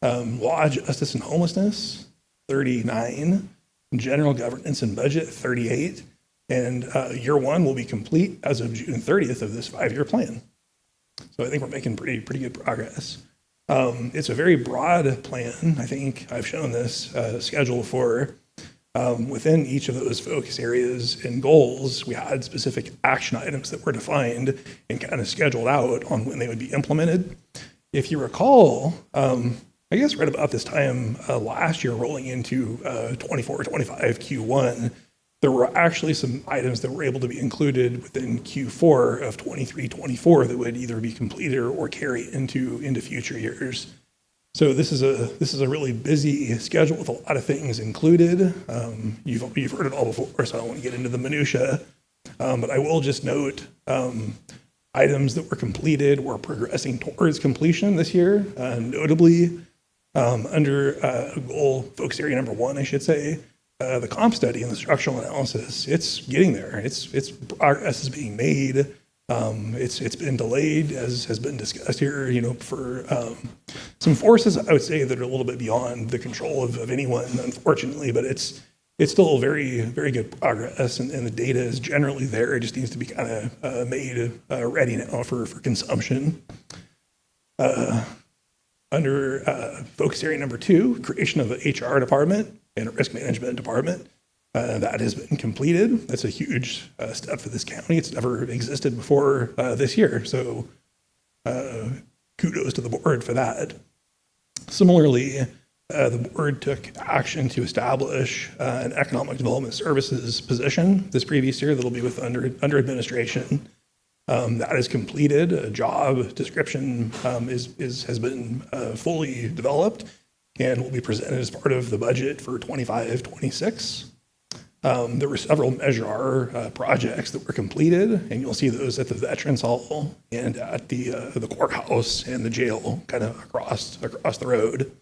Law, justice, and homelessness, 39. General governance and budget, 38. And year 1 will be complete as of June 30th of this 5-year plan. So I think we're making pretty good progress. It's a very broad plan. I think I've shown this schedule before. Within each of those focus areas and goals, we had specific action items that were defined and kind of scheduled out on when they would be implemented. If you recall, I guess right about this time last year, rolling into 24-25 Q1, there were actually some items that were able to be included within Q4 of 23-24 that would either be completed or carry into future years. So this is a really busy schedule with a lot of things included. You've heard it all before, so I don't want to get into the minutia. But I will just note items that were completed were progressing towards completion this year. Notably, under goal focus area number 1, I should say, the comp study and the structural analysis. It's getting there. It's progress is being made. It's been delayed, as has been discussed here, for some forces, I would say, that are a little bit beyond the control of anyone, unfortunately, but it's still very, very good progress, and the data is generally there. It just needs to be kind of made ready now for consumption. Under focus area number 2, creation of an HR department and a risk management department. That has been completed. That's a huge step for this county. It's never existed before this year. So kudos to the board for that. Similarly, the board took action to establish an economic development services position this previous year that'll be under administration. That is completed. A job description has been fully developed and will be presented as part of the budget for 25-26. There were several Measure R projects that were completed, and you'll see those at the Veterans Hall and at the courthouse and the jail, kind of across the road.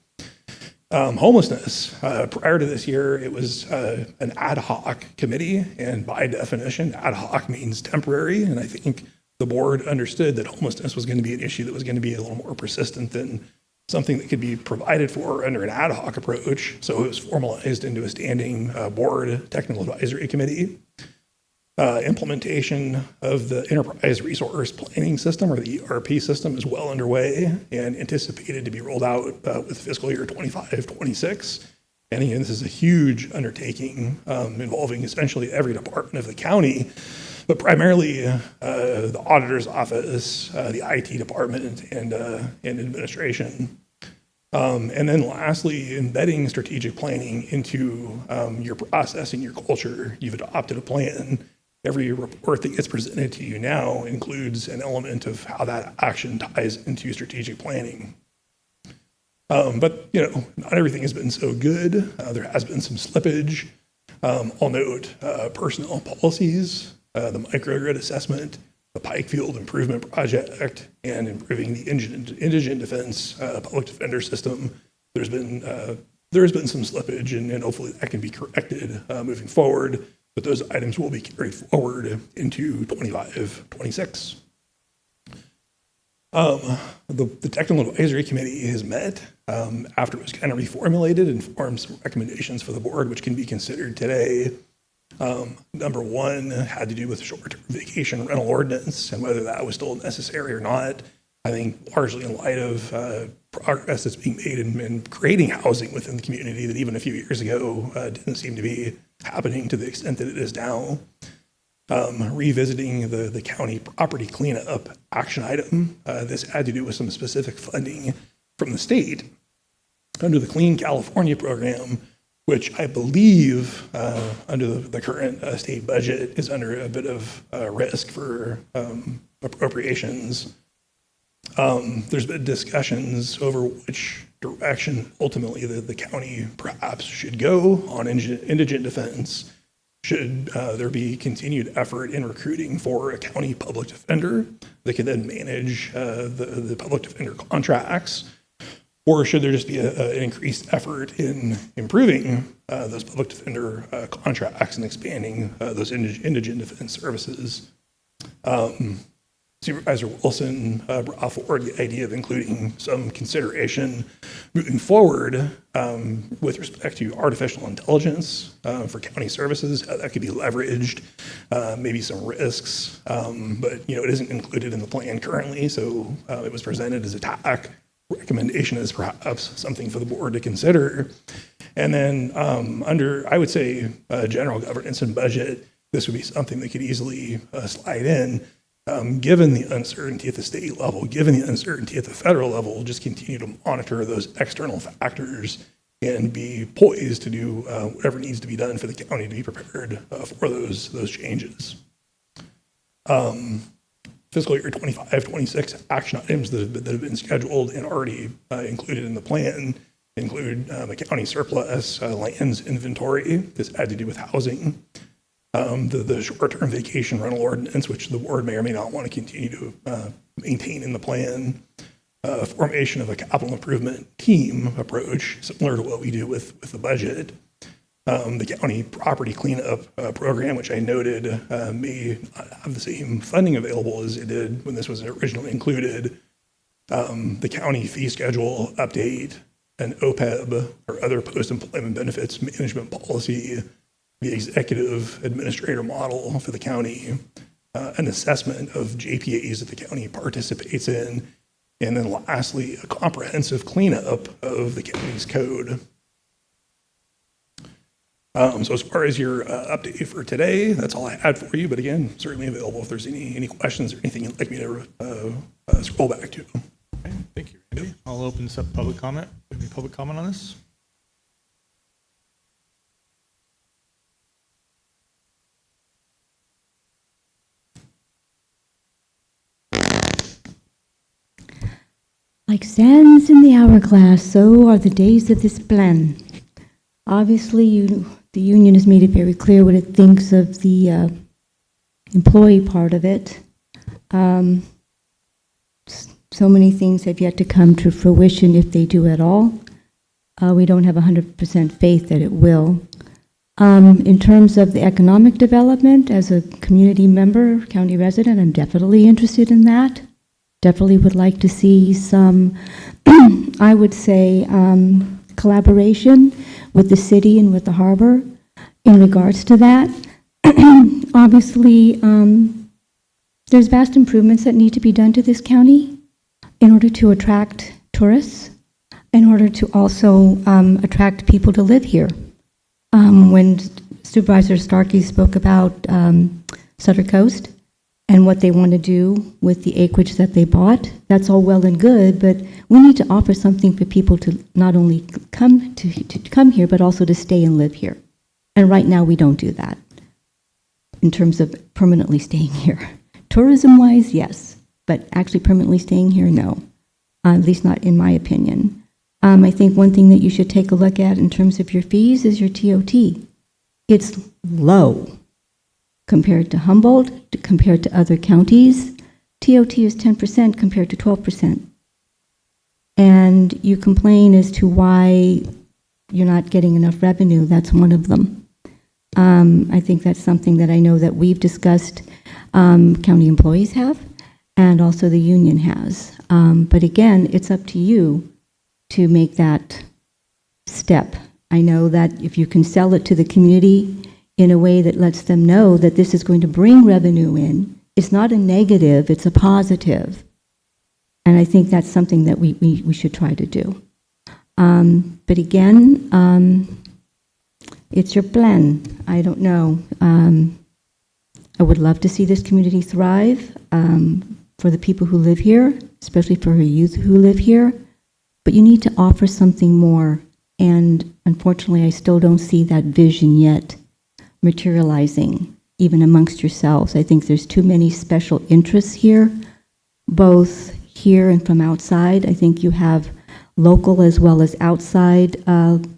Homelessness. Prior to this year, it was an ad hoc committee, and by definition, ad hoc means temporary, and I think the board understood that homelessness was going to be an issue that was going to be a little more persistent than something that could be provided for under an ad hoc approach. So it was formalized into a standing board technical advisory committee. Implementation of the enterprise resource planning system, or the ERP system, is well underway and anticipated to be rolled out with fiscal year 25-26. And again, this is a huge undertaking involving essentially every department of the county, but primarily the auditor's office, the IT department, and administration. And then lastly, embedding strategic planning into your process and your culture. You've adopted a plan. Every report that gets presented to you now includes an element of how that action ties into strategic planning. But, not everything has been so good. There has been some slippage. I'll note personnel policies, the microgrid assessment, the Pike Field Improvement Project, and improving the indigent defense public defender system. There has been some slippage, and hopefully that can be corrected moving forward. But those items will be carried forward into 25-26. The Technical Advisory Committee has met after it was kind of reformulated and formed some recommendations for the board, which can be considered today. Number one had to do with short-term vacation rental ordinance and whether that was still necessary or not. I think largely in light of progress that's being made in creating housing within the community that even a few years ago didn't seem to be happening to the extent that it is now. Revisiting the county property cleanup action item. This had to do with some specific funding from the state under the Clean California program, which I believe under the current state budget is under a bit of risk for appropriations. There's been discussions over which direction ultimately the county perhaps should go on indigent defense. Should there be continued effort in recruiting for a county public defender that can then manage the public defender contracts? Or should there just be an increased effort in improving those public defender contracts and expanding those indigent defense services? Supervisor Wilson brought forward the idea of including some consideration moving forward with respect to artificial intelligence for county services, how that could be leveraged, maybe some risks, but it isn't included in the plan currently, so it was presented as a TAC. Recommendation is perhaps something for the board to consider. And then under, I would say, general governance and budget, this would be something that could easily slide in. Given the uncertainty at the state level, given the uncertainty at the federal level, just continue to monitor those external factors and be poised to do whatever needs to be done for the county to be prepared for those changes. Fiscal year 25-26 action items that have been scheduled and already included in the plan include the county surplus, lands inventory. This had to do with housing. The short-term vacation rental ordinance, which the board may or may not want to continue to maintain in the plan. Formation of a capital improvement team approach, similar to what we do with the budget. The county property cleanup program, which I noted may not have the same funding available as it did when this was originally included. The county fee schedule update, an OPEB or other post-employment benefits management policy, the executive administrator model for the county, an assessment of JPAs that the county participates in, and then lastly, a comprehensive cleanup of the county's code. So as far as your update for today, that's all I had for you, but again, certainly available if there's any questions or anything you'd like me to scroll back to. Okay, thank you, Randy. I'll open this up to public comment. Any public comment on this? Like sands in the hourglass, so are the days of this plan. Obviously, the union has made it very clear what it thinks of the employee part of it. So many things have yet to come to fruition if they do at all. We don't have 100% faith that it will. In terms of the economic development, as a community member, county resident, I'm definitely interested in that. Definitely would like to see some, I would say, collaboration with the city and with the harbor in regards to that. Obviously, there's vast improvements that need to be done to this county in order to attract tourists, in order to also attract people to live here. When Supervisor Starkey spoke about Sutter Coast, and what they want to do with the acreage that they bought. That's all well and good, but we need to offer something for people to not only come to come here, but also to stay and live here. And right now, we don't do that in terms of permanently staying here. Tourism-wise, yes, but actually permanently staying here, no, at least not in my opinion. I think one thing that you should take a look at in terms of your fees is your TOT. It's low compared to Humboldt, compared to other counties. TOT is 10% compared to 12%. And you complain as to why you're not getting enough revenue. That's one of them. I think that's something that I know that we've discussed, county employees have, and also the union has. But again, it's up to you to make that step. I know that if you can sell it to the community in a way that lets them know that this is going to bring revenue in, it's not a negative, it's a positive. And I think that's something that we should try to do. But again, it's your plan. I don't know. I would love to see this community thrive for the people who live here, especially for our youth who live here. But you need to offer something more. And unfortunately, I still don't see that vision yet materializing, even amongst yourselves. I think there's too many special interests here, both here and from outside. I think you have local as well as outside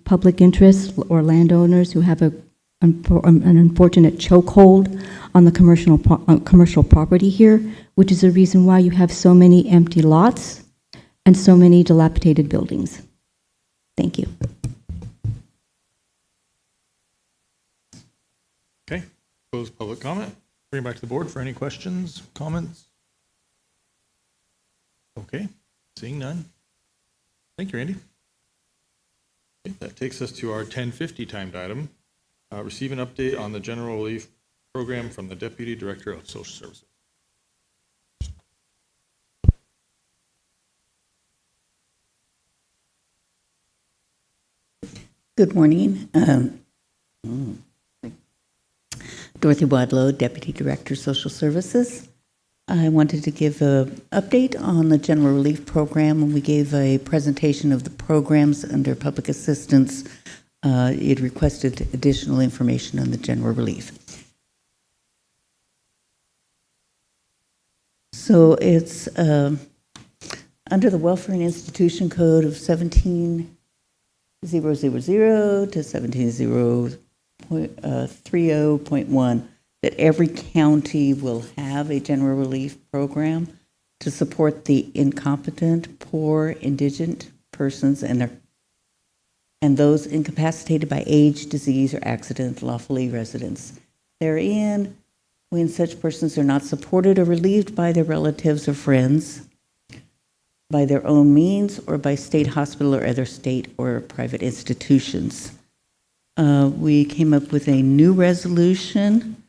public interests or landowners who have an unfortunate chokehold on the commercial property here, which is the reason why you have so many empty lots and so many dilapidated buildings. Thank you. Okay, close public comment. Bring it back to the board for any questions, comments. Okay, seeing none. Thank you, Randy. Okay, that takes us to our 10:50 timed item. Receive an update on the general relief program from the Deputy Director of Social Services. Good morning. Dorothy Wadlow, Deputy Director, Social Services. I wanted to give an update on the General Relief Program, and we gave a presentation of the programs under public assistance. It requested additional information on the General Relief. So it's under the Welfare and Institution Code of 17000 to 17030.1 that every county will have a general relief program to support the incompetent, poor, indigent persons and those incapacitated by age, disease, or accident, lawfully residents therein, when such persons are not supported or relieved by their relatives or friends, by their own means, or by state hospital or other state or private institutions. We came up with a new resolution.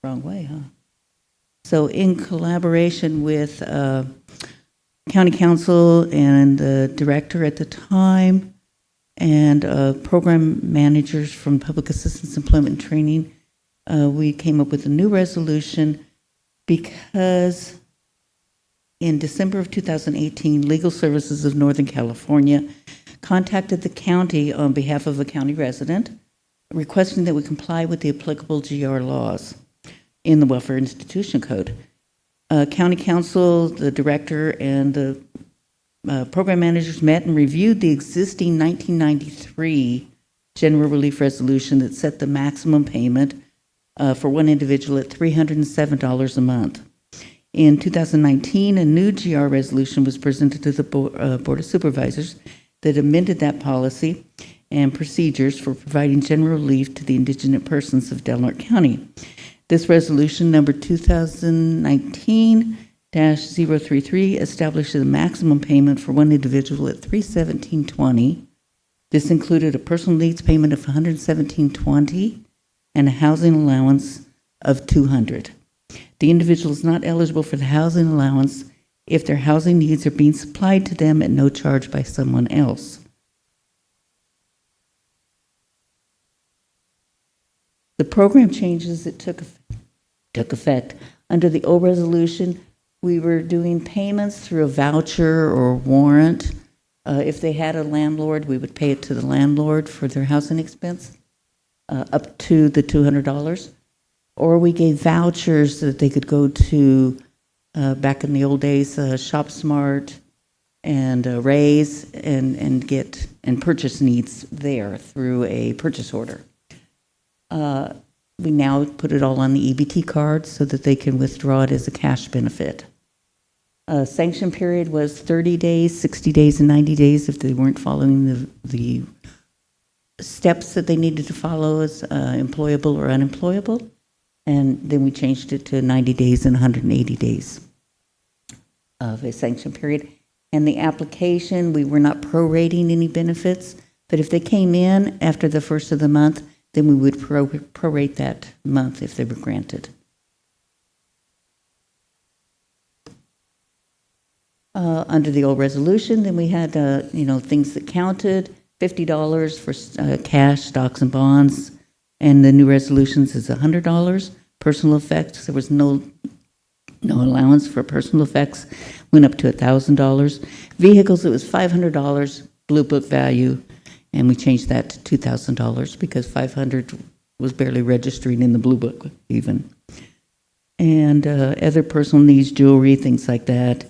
Wrong way, huh? So in collaboration with County Council and the director at the time and program managers from Public Assistance Employment and Training, we came up with a new resolution because in December of 2018, Legal Services of Northern California contacted the county on behalf of a county resident, requesting that we comply with the applicable GR laws in the Welfare Institution Code. County Council, the director, and the program managers met and reviewed the existing 1993 General Relief Resolution that set the maximum payment for one individual at $307 a month. In 2019, a new GR resolution was presented to the Board of Supervisors that amended that policy and procedures for providing general relief to the indigent persons of Del Norte County. This resolution, number 2019-033, establishes a maximum payment for one individual at $317.20. This included a personal needs payment of $117.20 and a housing allowance of $200. The individual is not eligible for the housing allowance if their housing needs are being supplied to them at no charge by someone else. The program changes that took effect. Under the old resolution, we were doing payments through a voucher or warrant. If they had a landlord, we would pay it to the landlord for their housing expense, up to the $200. Or we gave vouchers that they could go to, back in the old days, Shop Smart and Ray's and get and purchase needs there through a purchase order. We now put it all on the EBT card so that they can withdraw it as a cash benefit. Sanction period was 30 days, 60 days, and 90 days if they weren't following the steps that they needed to follow as employable or unemployable. And then we changed it to 90 days and 180 days of a sanction period. And the application, we were not prorating any benefits, but if they came in after the first of the month, then we would prorate that month if they were granted. Under the old resolution, then we had, things that counted, $50 for cash, stocks, and bonds, and the new resolutions is $100. Personal effects, there was no allowance for personal effects, went up to $1,000. Vehicles, it was $500 Blue Book value, and we changed that to $2,000 because $500 was barely registering in the Blue Book even. And other personal needs, jewelry, things like that,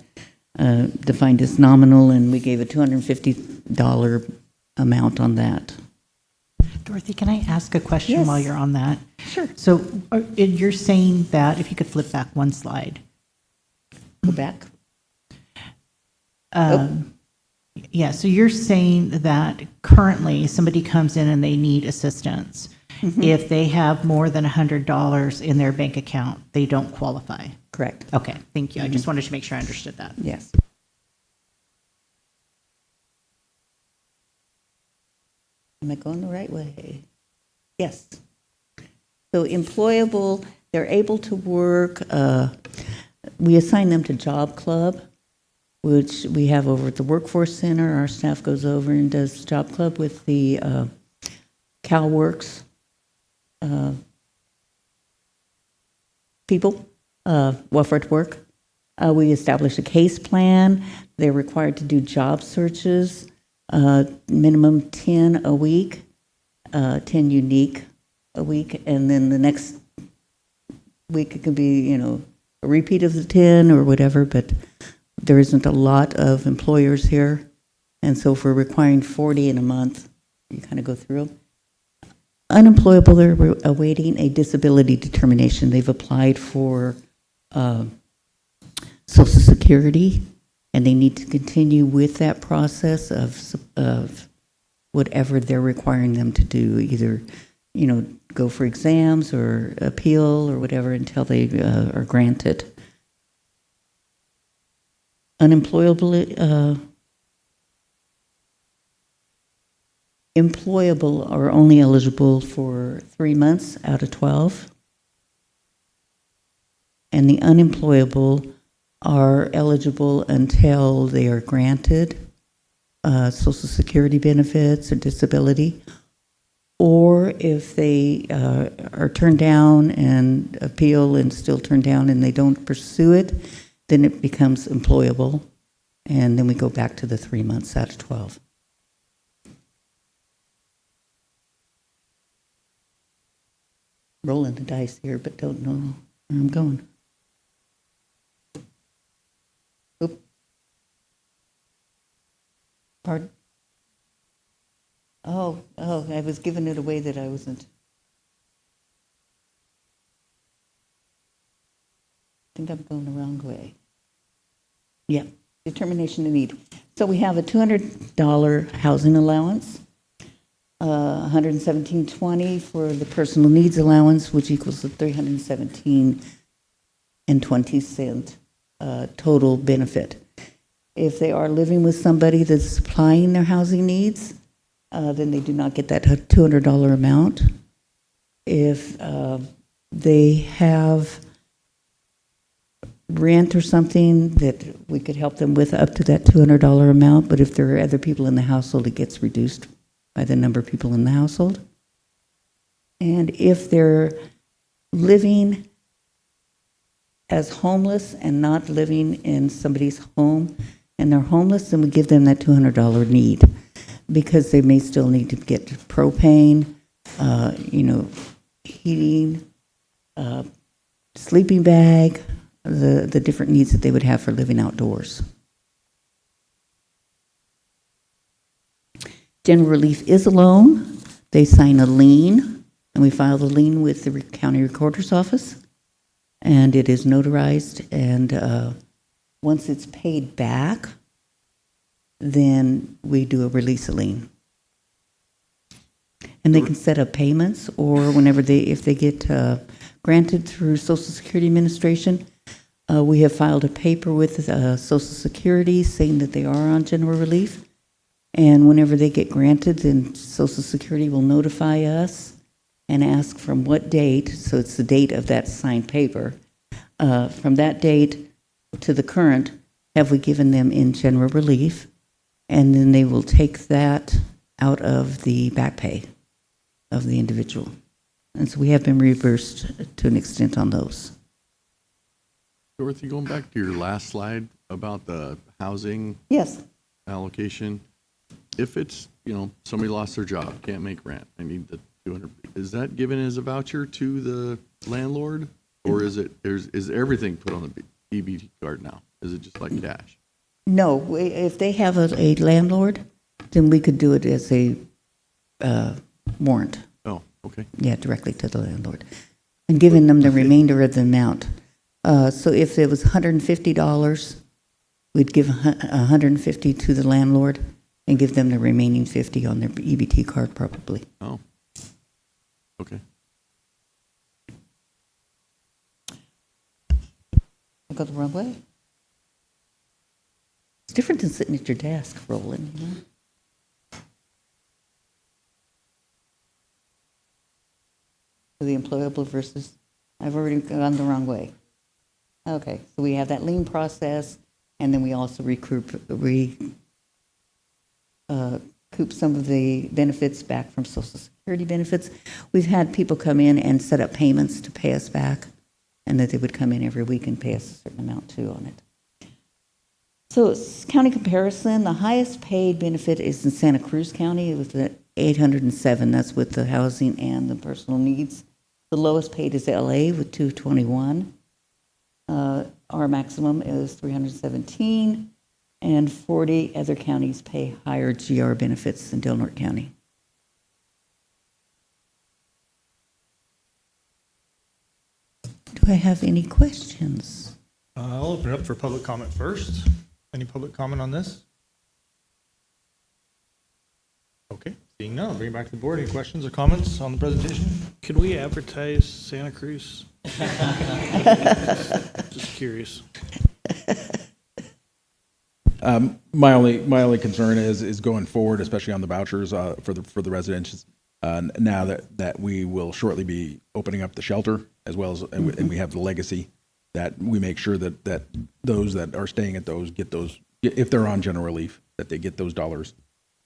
defined as nominal, and we gave a $250 amount on that. Dorothy, can I ask a question Yes. while you're on that? Sure. So you're saying that, if you could flip back one slide. Go back. Yeah, so you're saying that currently somebody comes in and they need assistance. Mm-hmm. If they have more than $100 in their bank account, they don't qualify. Correct. Okay, thank you. I just wanted to make sure I understood that. Yes. Am I going the right way? Yes. So employable, they're able to work. We assign them to Job Club, which we have over at the Workforce Center. Our staff goes over and does Job Club with the CalWorks people, welfare to work. We establish a case plan. They're required to do job searches, minimum 10 a week, 10 unique a week, and then the next week it could be, a repeat of the 10 or whatever, but there isn't a lot of employers here, and so if we're requiring 40 in a month, you kind of go through them. Unemployable, they're awaiting a disability determination. They've applied for Social Security, and they need to continue with that process of whatever they're requiring them to do, either, go for exams or appeal or whatever until they are granted. Employable are only eligible for 3 months out of 12. And the unemployable are eligible until they are granted Social Security benefits or disability, or if they are turned down and appeal and still turned down and they don't pursue it, then it becomes employable, and then we go back to the 3 months out of 12. Rolling the dice here, but don't know where I'm going. Oop. Pardon? Oh, I was giving it away that I wasn't. I think I'm going the wrong way. Yeah, determination of need. So we have a $200 housing allowance, $117.20 for the personal needs allowance, which equals the $317.20 total benefit. If they are living with somebody that's supplying their housing needs, then they do not get that $200 amount. If they have rent or something that we could help them with up to that $200 amount, but if there are other people in the household, it gets reduced by the number of people in the household. And if they're living as homeless and not living in somebody's home and they're homeless, then we give them that $200 need, because they may still need to get propane, heating, sleeping bag, the different needs that they would have for living outdoors. General relief is a loan. They sign a lien, and we file the lien with the county recorder's office, and it is notarized, and once it's paid back, then we do a release of lien. And they can set up payments, or if they get granted through Social Security Administration, we have filed a paper with Social Security saying that they are on general relief. And whenever they get granted, then Social Security will notify us and ask from what date, so it's the date of that signed paper, from that date to the current, have we given them in general relief, and then they will take that out of the back pay of the individual. And so we have been reimbursed to an extent on those. Dorothy, going back to your last slide about the housing Yes. allocation, if it's, somebody lost their job, can't make rent, I need the 200, is that given as a voucher to the landlord? Or is everything put on the EBT card now? Is it just like cash? No, if they have a landlord, then we could do it as a warrant. Oh, okay. Yeah, directly to the landlord. And giving them the remainder of the amount. So if it was $150, we'd give $150 to the landlord and give them the remaining $50 on their EBT card probably. Oh, okay. I go the wrong way? It's different than sitting at your desk rolling, The employable versus, I've already gone the wrong way. Okay, so we have that lien process, and then we also recoup some of the benefits back from Social Security benefits. We've had people come in and set up payments to pay us back, and that they would come in every week and pay us a certain amount too on it. So it's county comparison, the highest paid benefit is in Santa Cruz County with the 807. That's with the housing and the personal needs. The lowest paid is LA with 221. Our maximum is 317, and 40 other counties pay higher GR benefits than Del Norte County. Do I have any questions? I'll open it up for public comment first. Any public comment on this? Okay, seeing none, I'll bring it back to the board. Any questions or comments on the presentation? Could we advertise Santa Cruz? Just curious. My only concern is going forward, especially on the vouchers for the residents. Now that we will shortly be opening up the shelter as well as, and we have the legacy, that we make sure that those that are staying at those get those, if they're on general relief, that they get those dollars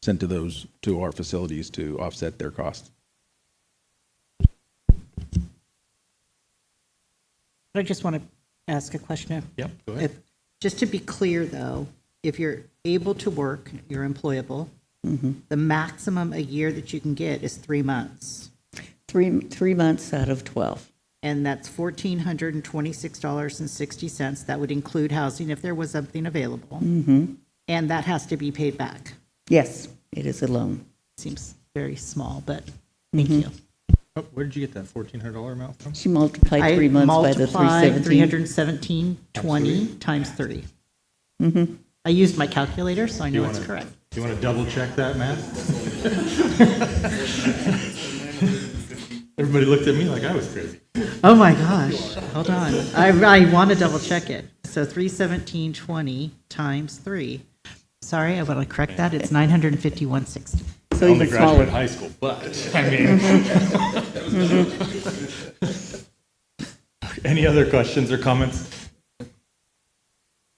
sent to our facilities to offset their costs. I just want to ask a question. Yep, go ahead. Just to be clear, though, if you're able to work, you're employable, the maximum a year that you can get is 3 months. Three months out of 12. And that's $1,426.60. That would include housing if there was something available. And that has to be paid back. Yes, it is a loan. Seems very small, but thank you. Oh, where did you get that $1,400 amount from? She multiplied 3 months by the 317. 317.20 times 3. I used my calculator, so I know it's correct. Do you want to double check that, Matt? Everybody looked at me like I was crazy. Oh my gosh, hold on. I want to double check it. So 317.20 times 3. Sorry, I want to correct that. It's 951.60. So I only even smaller. graduated high school, but I mean. Any other questions or comments?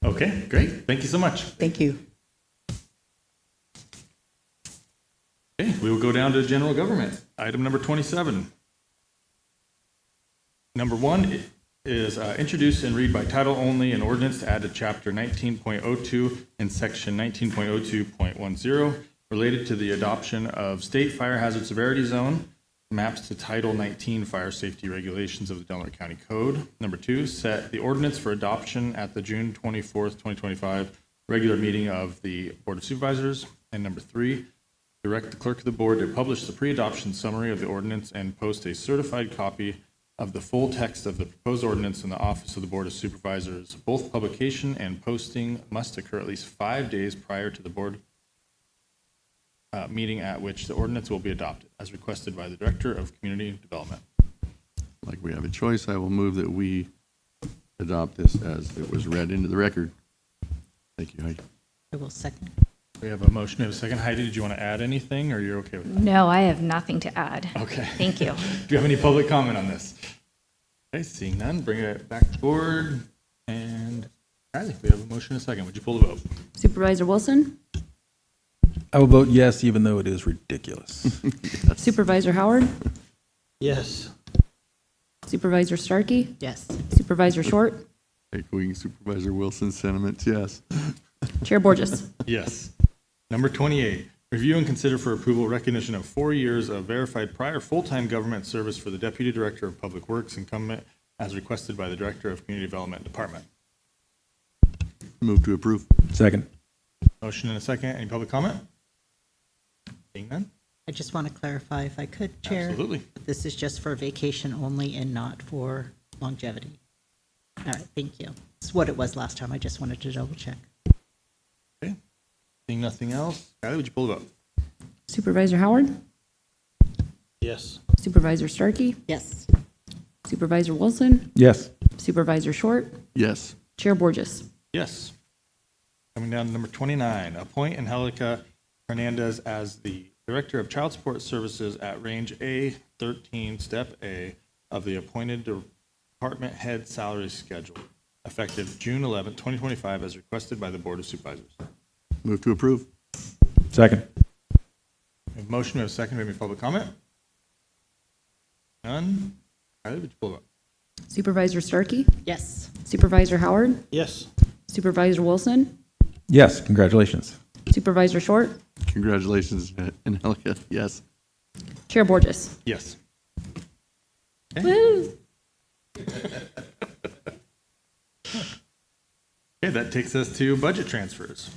Okay, great. Thank you so much. Thank you. Okay, we will go down to general government. Item number 27. Number one is introduce and read by title only an ordinance to add to chapter 19.02 and section 19.02.10 related to the adoption of state fire hazard severity zone maps to Title 19 Fire Safety Regulations of the Delaware County Code. Number two, set the ordinance for adoption at the June 24th, 2025 regular meeting of the Board of Supervisors. And number three, direct the clerk of the board to publish the pre-adoption summary of the ordinance and post a certified copy of the full text of the proposed ordinance in the office of the Board of Supervisors. Both publication and posting must occur at least 5 days prior to the board meeting at which the ordinance will be adopted, as requested by the Director of Community Development. Like we have a choice, I will move that we adopt this as it was read into the record. Thank you, Heidi. I will second. We have a motion. We have a second. Heidi, did you want to add anything, or you're okay with that? No, I have nothing to add. Okay. Thank you. Do you have any public comment on this? Okay, seeing none, bring it back to board. And Riley, we have a motion and a second. Would you pull the vote? Supervisor Wilson? I will vote yes, even though it is ridiculous. Supervisor Howard? Yes. Supervisor Starkey? Yes. Supervisor Short? Echoing Supervisor Wilson's sentiments, yes. Chair Borges? Yes. Number 28, review and consider for approval recognition of 4 years of verified prior full-time government service for the Deputy Director of Public Works incumbent as requested by the Director of Community Development Department. Move to approve. Second. Motion and a second. Any public comment? Seeing none? I just want to clarify, if I could, Chair. Absolutely. This is just for vacation only and not for longevity. All right, thank you. It's what it was last time. I just wanted to double check. Okay. Seeing nothing else, Kylie, would you pull the vote? Supervisor Howard? Yes. Supervisor Starkey? Yes. Supervisor Wilson? Yes. Supervisor Short? Yes. Chair Borges? Yes. Coming down to number 29, appoint Angelica Hernandez as the Director of Child Support Services at Range A13, Step A of the appointed department head salary schedule, effective June 11, 2025, as requested by the Board of Supervisors. Move to approve. Second. We have a motion, we have a second. Do we have any public comment? None? Kylie, would you pull it up? Supervisor Starkey? Yes. Supervisor Howard? Yes. Supervisor Wilson? Yes, congratulations. Supervisor Short? Congratulations, Angelica. Yes. Chair Borges? Yes. Woo! Okay, that takes us to budget transfers.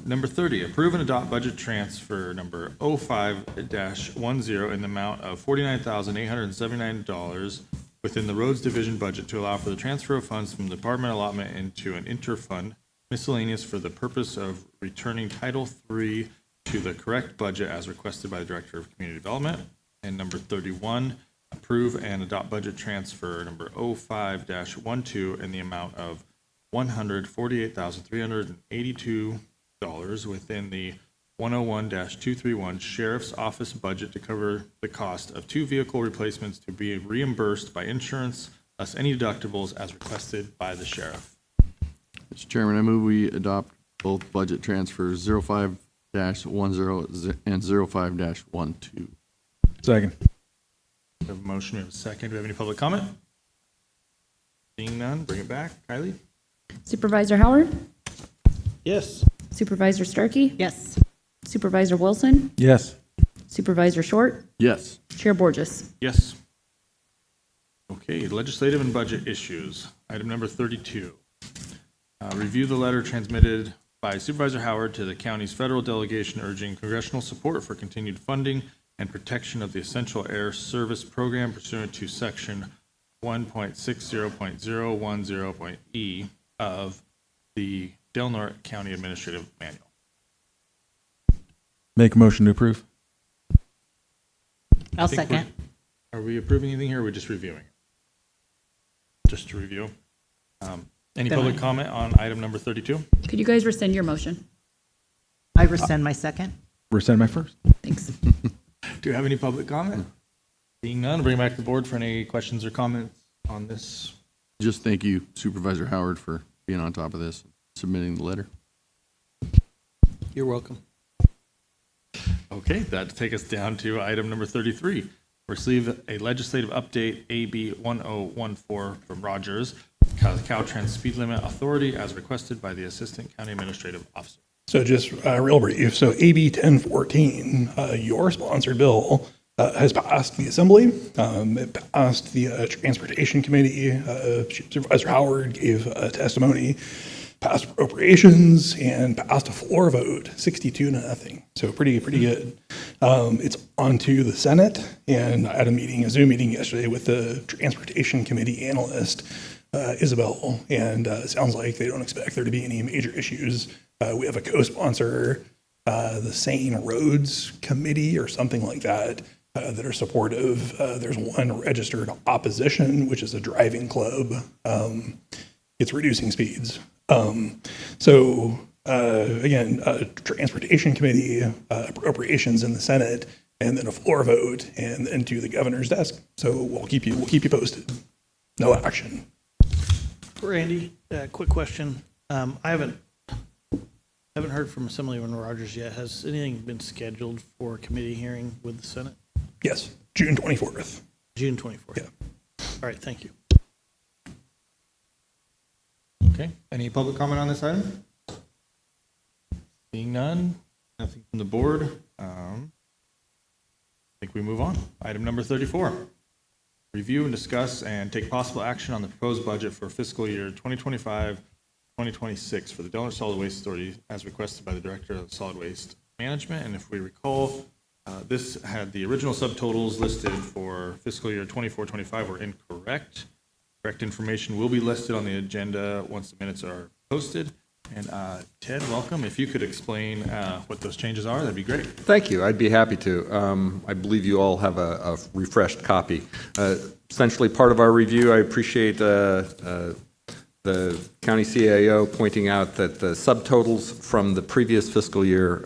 Number 30, approve and adopt budget transfer number 05-10 in the amount of $49,879 within the Roads Division budget to allow for the transfer of funds from the department allotment into an interfund miscellaneous for the purpose of returning Title III to the correct budget as requested by the Director of Community Development. And number 31, approve and adopt budget transfer number 05-12 in the amount of $148,382 within the 101-231 Sheriff's Office budget to cover the cost of 2 vehicle replacements to be reimbursed by insurance, less any deductibles as requested by the sheriff. Mr. Chairman, I move we adopt both budget transfers 05-10 and 05-12. We Second. have a motion, we have a second. Do we have any public comment? Seeing none, bring it back. Kylie? Supervisor Howard? Yes. Supervisor Starkey? Yes. Supervisor Wilson? Yes. Supervisor Short? Yes. Chair Borges? Yes. Okay, legislative and budget issues. Item number 32. Review the letter transmitted by Supervisor Howard to the county's federal delegation urging congressional support for continued funding and protection of the Essential Air Service Program pursuant to Section 1.60.010.E of the Delaware County Administrative Manual. Make a motion to approve. I'll think second. Are we approving anything here, or are we just reviewing it? Just to review. Any Go public ahead. comment on item number 32? Could you guys rescind your motion? I rescind my second. Rescind my first. Thanks. Do you have any public comment? Seeing none, bring it back to the board for any questions or comments on this. Just thank you, Supervisor Howard, for being on top of this, submitting the letter. You're welcome. Okay, that take us down to item number 33. Receive a legislative update, AB 1014 from Rogers, Caltrans Speed Limit Authority, as requested by the Assistant County Administrative Officer. So just real brief. So AB 1014, your sponsored bill, has passed the Assembly. It passed the Transportation Committee. Supervisor Howard gave testimony, passed appropriations, and passed a floor vote, 62-0. So pretty good. It's on to the Senate, and I had a Zoom meeting yesterday with the Transportation Committee analyst, Isabel, and it sounds like they don't expect there to be any major issues. We have a co-sponsor, the Sane Roads Committee or something like that, that are supportive. There's one registered opposition, which is a driving club. It's reducing speeds. Again, Transportation Committee, appropriations in the Senate, and then a floor vote, and then to the governor's desk. So we'll keep you posted. No action. Randy, quick question. I haven't heard from Assemblyman Rogers yet. Has anything been scheduled for a committee hearing with the Senate? Yes, June 24th. June 24th? Yeah. All right, thank you. Okay, any public comment on this item? Seeing none, nothing from the board. I think we move on. Item number 34. Review and discuss and take possible action on the proposed budget for fiscal year 2025-2026 for the Delaware Solid Waste Authority as requested by the Director of Solid Waste Management. And if we recall, this had the original subtotals listed for fiscal year 24-25 were incorrect. Correct information will be listed on the agenda once the minutes are posted. And Ted, welcome. If you could explain what those changes are, that'd be great. Thank you. I'd be happy to. I believe you all have a refreshed copy. Essentially, part of our review, I appreciate the county CAO pointing out that the subtotals from the previous fiscal year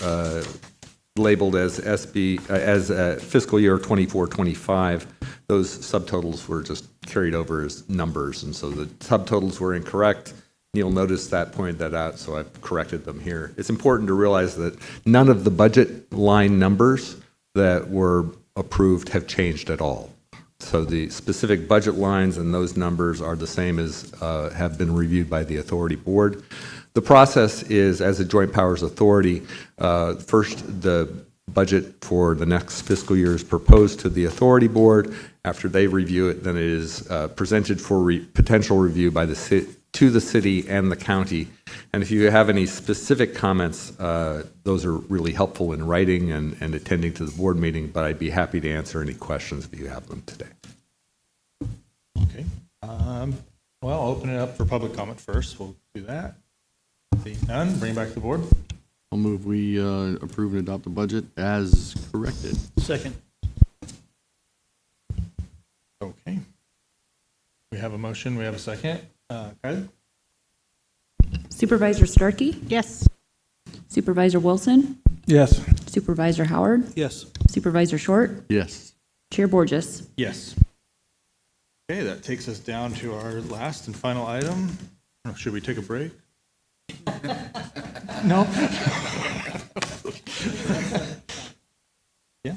labeled as fiscal year 24-25, those subtotals were just carried over as numbers, and so the subtotals were incorrect. Neil noticed that, pointed that out, so I've corrected them here. It's important to realize that none of the budget line numbers that were approved have changed at all. So the specific budget lines and those numbers are the same as have been reviewed by the authority board. The process is, as a joint powers authority, first the budget for the next fiscal year is proposed to the authority board. After they review it, then it is presented for potential review by to the city and the county. And if you have any specific comments, those are really helpful in writing and attending to the board meeting, but I'd be happy to answer any questions if you have them today. Okay. Well, I'll open it up for public comment first. We'll do that. Seeing none, bring it back to the board. I'll move we approve and adopt the budget as corrected. Second. Okay. We have a motion. We have a second. Kylie? Supervisor Starkey? Yes. Supervisor Wilson? Yes. Supervisor Howard? Yes. Supervisor Short? Yes. Chair Borges? Yes. Okay, that takes us down to our last and final item. Should we take a break? No? Yeah?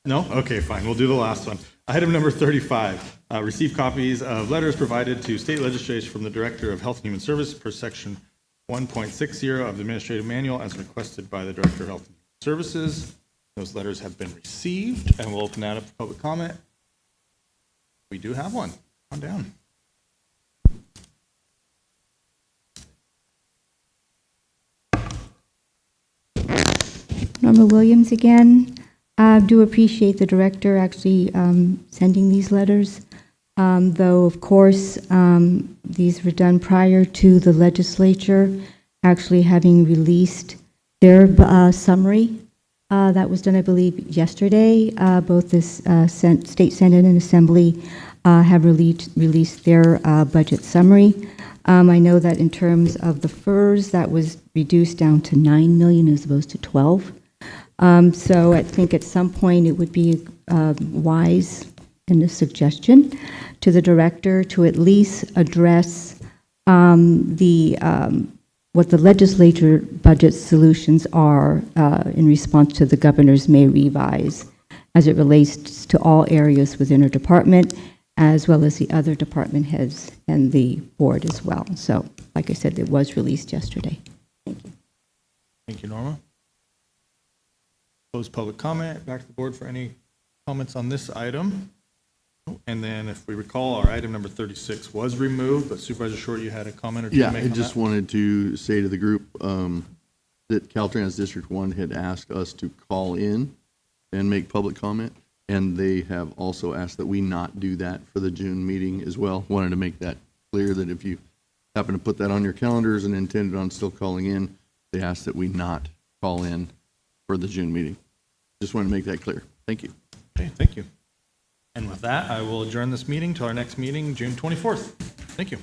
No? Okay, fine. We'll do the last one. Item number 35. Receive copies of letters provided to state legislators from the Director of Health and Human Services per section 1.60 of the Administrative Manual as requested by the Director of Health and Human Services. Those letters have been received, and we'll open that up for public comment. We do have one. Come on down. Norma Williams again. I do appreciate the director actually sending these letters, though, of course, these were done prior to the legislature actually having released their summary. That was done, I believe, yesterday. Both the State Senate and Assembly have released their budget summary. I know that in terms of the FERS, that was reduced down to 9 million as opposed to 12. So I think at some point it would be wise in a suggestion to the director to at least address what the legislature budget solutions are in response to the governor's May revise, as it relates to all areas within our department, as well as the other department heads and the board as well. So, like I said, it was released yesterday. Thank you. Thank you, Norma. Close public comment. Back to the board for any comments on this item. And then if we recall, our item number 36 was removed, but Supervisor Short, you had a comment or two to Yeah, make I on just that? wanted to say to the group that Caltrans District 1 had asked us to call in and make public comment, and they have also asked that we not do that for the June meeting as well. Wanted to make that clear, that if you happen to put that on your calendars and intended on still calling in, they asked that we not call in for the June meeting. Just wanted to make that clear. Thank you. Okay, thank you. And with that, I will adjourn this meeting to our next meeting, June 24th. Thank you.